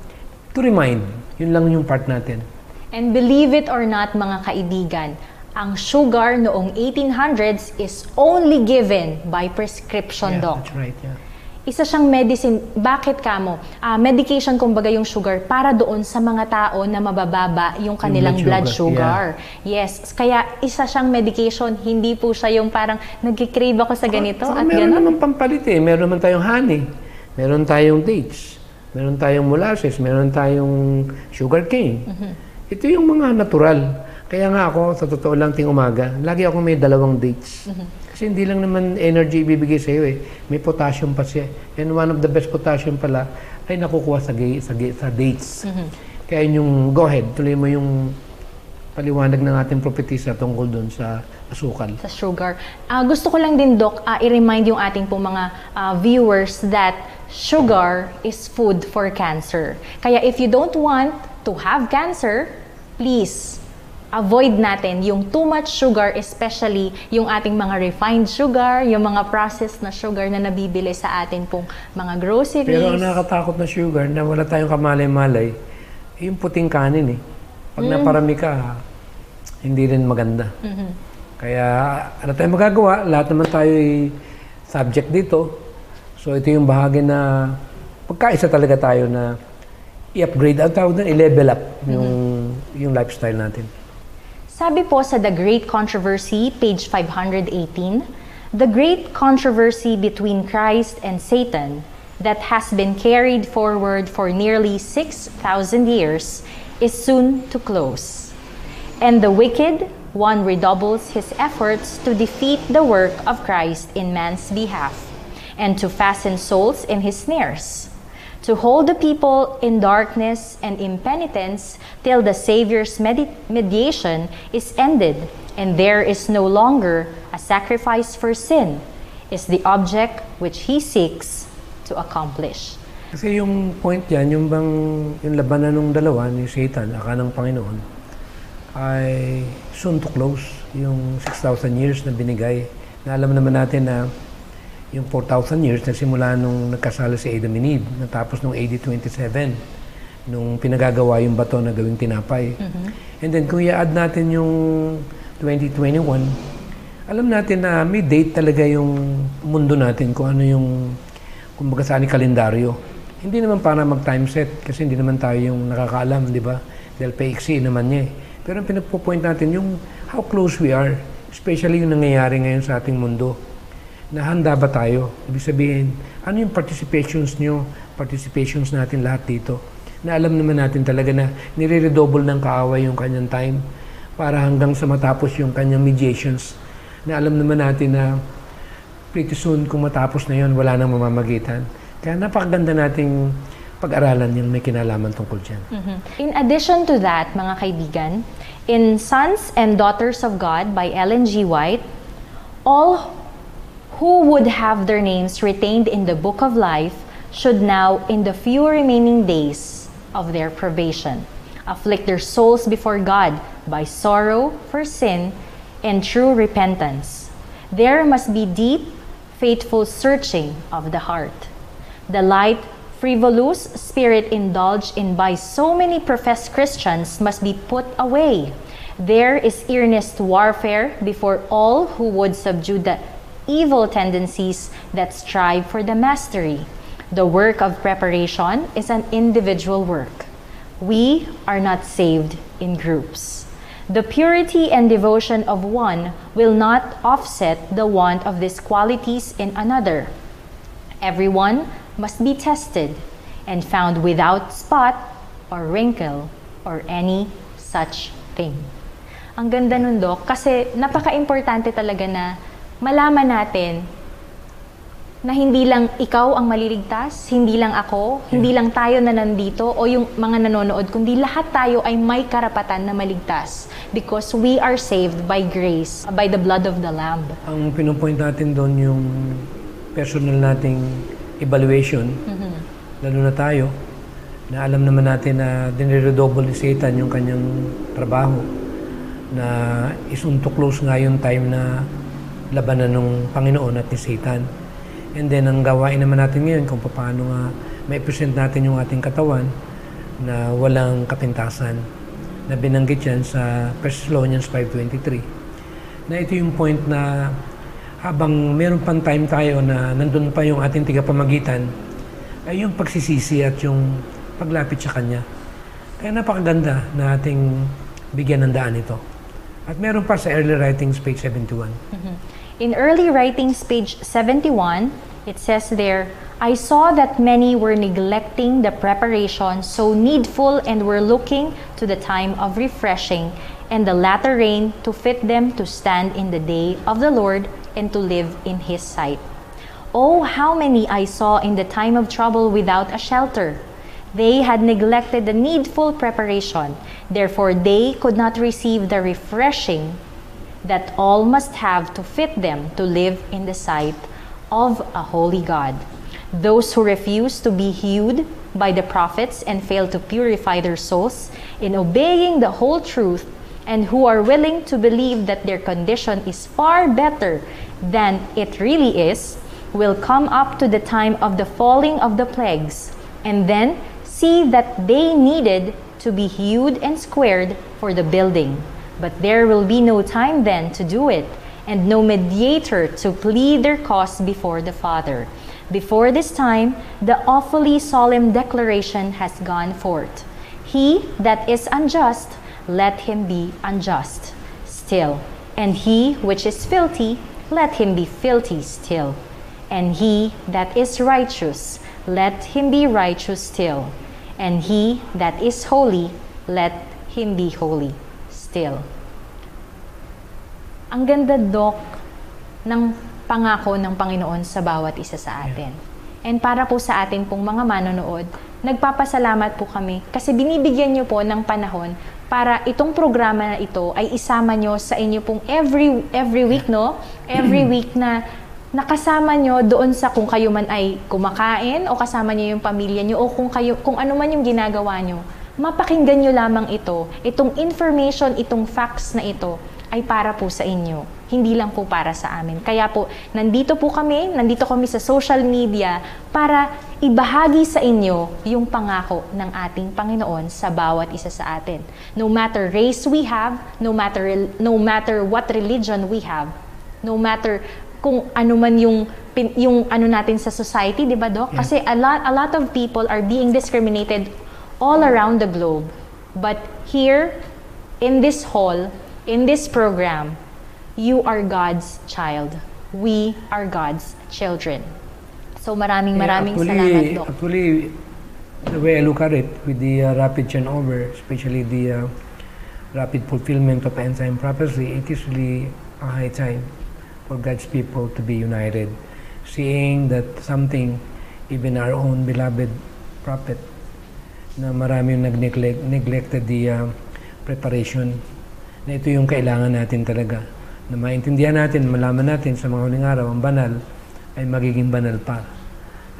to remind, yun lang yung part natin. And believe it or not, mga kaibigan, ang sugar noong 1800s is only given by prescription, doc. That's right, yeah. Isa siyang medicine. Bakit kamo? Medication kumbaga yung sugar para doon sa mga tao na mabababa yung kanilang blood sugar. Yeah. Yes. Kaya isa siyang medication. Hindi po siya yung parang nag-crave ako sa ganito at meron gano'n. naman pampalit eh. Meron naman tayong honey. Meron tayong dates. Meron tayong molasses. Meron tayong sugar cane. Ito yung mga natural. Kaya nga ako, sa totoo lang, ting umaga, lagi ako may 2 dates. Kasi hindi lang naman energy ibibigay sa iyo eh. May potassium pa siya. And one of the best potassium pala ay nakukuha sa dates. Kaya yung, go ahead, tuloy mo yung paliwanag ng ating propetisa tungkol doon sa asukal. Sa sugar. Gusto ko lang din, Doc, i-remind yung ating pong mga viewers that sugar is food for cancer. Kaya if you don't want to have cancer, please, avoid natin yung too much sugar, especially yung ating mga refined sugar, yung mga processed na sugar na nabibili sa atin pong mga groceries. Pero ang nakakatakot na sugar na wala tayong kamalay-malay, yung puting kanin eh. Pag naparami ka, hindi rin maganda. Kaya ano tayong magagawa? Lahat naman tayo ay subject dito. So ito yung bahagi na pagkaisa talaga tayo na i-upgrade, ang tawag na i-level up yung lifestyle natin. Sabi po sa The Great Controversy, page 518, the great controversy between Christ and Satan that has been carried forward for nearly 6,000 years is soon to close. And the wicked one redoubles his efforts to defeat the work of Christ in man's behalf and to fasten souls in his snares, to hold the people in darkness and impenitence till the Savior's mediation is ended, and there is no longer a sacrifice for sin, is the object which he seeks to accomplish. Kasi yung point yan, yung labanan ng dalawa ni Satan, aka ng Panginoon, ay soon to close. Yung 6,000 years na binigay, na alam naman natin na yung 4,000 years nagsimula nung nagkasala si Adam and Eve, natapos nung AD 27, nung pinagagawa yung bato na gawing tinapay. And then kung i-add natin yung 2021, alam natin na may date talaga yung mundo natin kung ano yung, kumbaga saan kalendaryo. Hindi naman para mag-time set kasi hindi naman tayo yung nakakaalam, di ba? Dahil paiksi naman niya eh. Pero ang pinagpo-point natin yung how close we are, especially yung nangyayari ngayon sa ating mundo. Nahanda ba tayo? Ibig sabihin, ano yung participations nyo, participations natin lahat dito? Na alam naman natin talaga na nire-redouble ng kaaway yung kanyang time para hanggang sa matapos yung kanyang mediations. Na alam naman natin na pretty soon kung matapos na yun, wala nang mamamagitan. Kaya napakaganda nating pag-aralan yung may kinalaman tungkol dyan. In addition to that, mga kaibigan, in Sons and Daughters of God by Ellen G. White, all who would have their names retained in the book of life should now, in the few remaining days of their probation, afflict their souls before God by sorrow for sin and true repentance. There must be deep, faithful searching of the heart. The light, frivolous spirit indulged in by so many professed Christians must be put away. There is earnest warfare before all who would subdue the evil tendencies that strive for the mastery. The work of preparation is an individual work. We are not saved in groups. The purity and devotion of one will not offset the want of these qualities in another. Everyone must be tested and found without spot or wrinkle or any such thing. Ang ganda nun, Doc, kasi napaka-importante talaga na malaman natin na hindi lang ikaw ang maliligtas, hindi lang ako, hindi lang tayo na nandito o yung mga nanonood, kundi lahat tayo ay may karapatan na maligtas because we are saved by grace, by the blood of the Lamb. Ang pinupoint natin doon yung personal nating evaluation, lalo na tayo, na alam naman natin na dinire-redouble ni Satan yung kanyang trabaho, na isunto close nga yung time na labanan ng Panginoon at ni Satan. And then, ang gawain naman natin ngayon kung paano nga may present natin yung ating katawan na walang kapintasan, na binanggit yan sa 1 Thessalonians 5:23. Na ito yung point na habang meron pang time tayo na nandun pa yung ating tigapamagitan, ay yung pagsisisi at yung paglapit sa Kanya. Kaya napakaganda na ating bigyan ng daan ito. At meron pa sa Early Writings, page 71. In Early Writings, page 71, it says there, I saw that many were neglecting the preparation so needful and were looking to the time of refreshing and the latter rain to fit them to stand in the day of the Lord and to live in His sight. Oh, how many I saw in the time of trouble without a shelter. They had neglected the needful preparation, therefore they could not receive the refreshing that all must have to fit them to live in the sight of a holy God. Those who refuse to be hewn by the prophets and fail to purify their souls in obeying the whole truth, and who are willing to believe that their condition is far better than it really is, will come up to the time of the falling of the plagues, and then see that they needed to be hewed and squared for the building. But there will be no time then to do it, and no mediator to plead their cause before the Father. Before this time, the awfully solemn declaration has gone forth. He that is unjust, let him be unjust still. And he which is filthy, let him be filthy still. And he that is righteous, let him be righteous still. And he that is holy, let him be holy still. Ang ganda, Doc, ng pangako ng Panginoon sa bawat isa sa atin. And para po sa atin pong mga manonood, nagpapasalamat po kami kasi binibigyan niyo po ng panahon para itong programa na ito ay isama niyo sa inyo pong every week, no? Every week na nakasama nyo doon sa kung kayo man ay kumakain o kasama niyo yung pamilya niyo o kung ano man yung ginagawa niyo. Mapakinggan nyo lamang ito. Itong information, itong facts na ito ay para po sa inyo. Hindi lang po para sa amin. Kaya po, nandito kami sa social media para ibahagi sa inyo yung pangako ng ating Panginoon sa bawat isa sa atin. No matter race we have, no matter what religion we have, no matter kung ano man yung ano natin sa society, di ba, Doc? Yeah. Kasi a lot of people are being discriminated all around the globe. But here, in this hall, in this program, you are God's child. We are God's children. So maraming salamat, Doc. Actually, the way I look at it, with the rapid turnover, especially the rapid fulfillment of end-time prophecy, it is really a high time for God's people to be united. Seeing that something, even our own beloved prophet, na marami yung neglected the preparation, na ito yung kailangan natin talaga. Na maintindihan natin, malaman natin sa mga huling araw, ang banal ay magiging banal pa.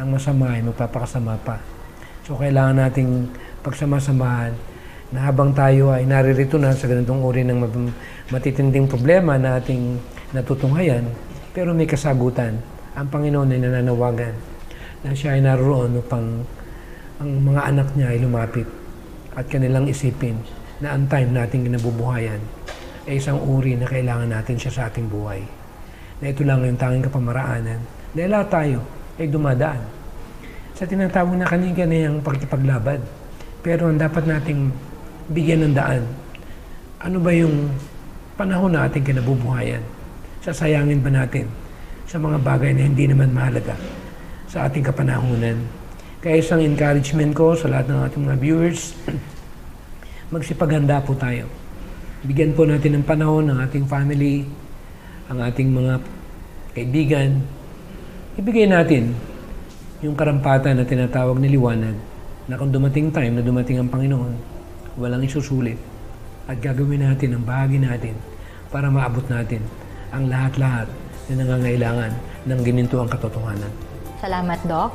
Ang masama ay magpapakasama pa. So kailangan nating pagsama-samahan na habang tayo ay naririto na sa ganitong uri ng matitinding problema na ating natutunghayan, pero may kasagutan. Ang Panginoon ay nananawagan na siya ay naroon upang ang mga anak niya ay lumapit at kanilang isipin na ang time nating kinabubuhayan ay isang uri na kailangan natin siya sa ating buhay. Na ito lang yung tanging kapamaraanan dahil lahat tayo ay dumadaan sa tinatawag na kanina na yung pagkipaglaban. Pero ang dapat nating bigyan ng daan, ano ba yung panahon na ating kinabubuhayan? Sasayangin ba natin sa mga bagay na hindi naman mahalaga sa ating kapanahunan? Kaya isang encouragement ko sa lahat ng ating mga viewers, magsipaghanda po tayo. Bigyan po natin ng panahon ng ating family, ang ating mga kaibigan. Ibigay natin yung karampatan na tinatawag na liwanag na kung dumating time na dumating ang Panginoon, walang isusulit at gagawin natin ang bahagi natin para maabot natin ang lahat-lahat na nangangailangan ng ginintuang katotohanan. Salamat, Doc.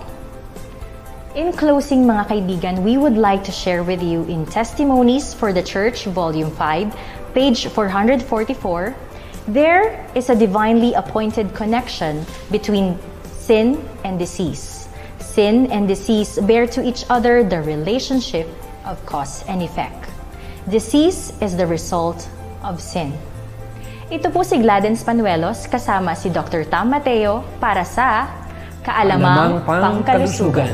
In closing, mga kaibigan, we would like to share with you in Testimonies for the Church, Volume 5, page 444, there is a divinely appointed connection between sin and disease. Sin and disease bear to each other the relationship of cause and effect. Disease is the result of sin. Ito po si Gladens Panuelos kasama si Dr. Tam Mateo para sa Kaalamang Pangkalusugan.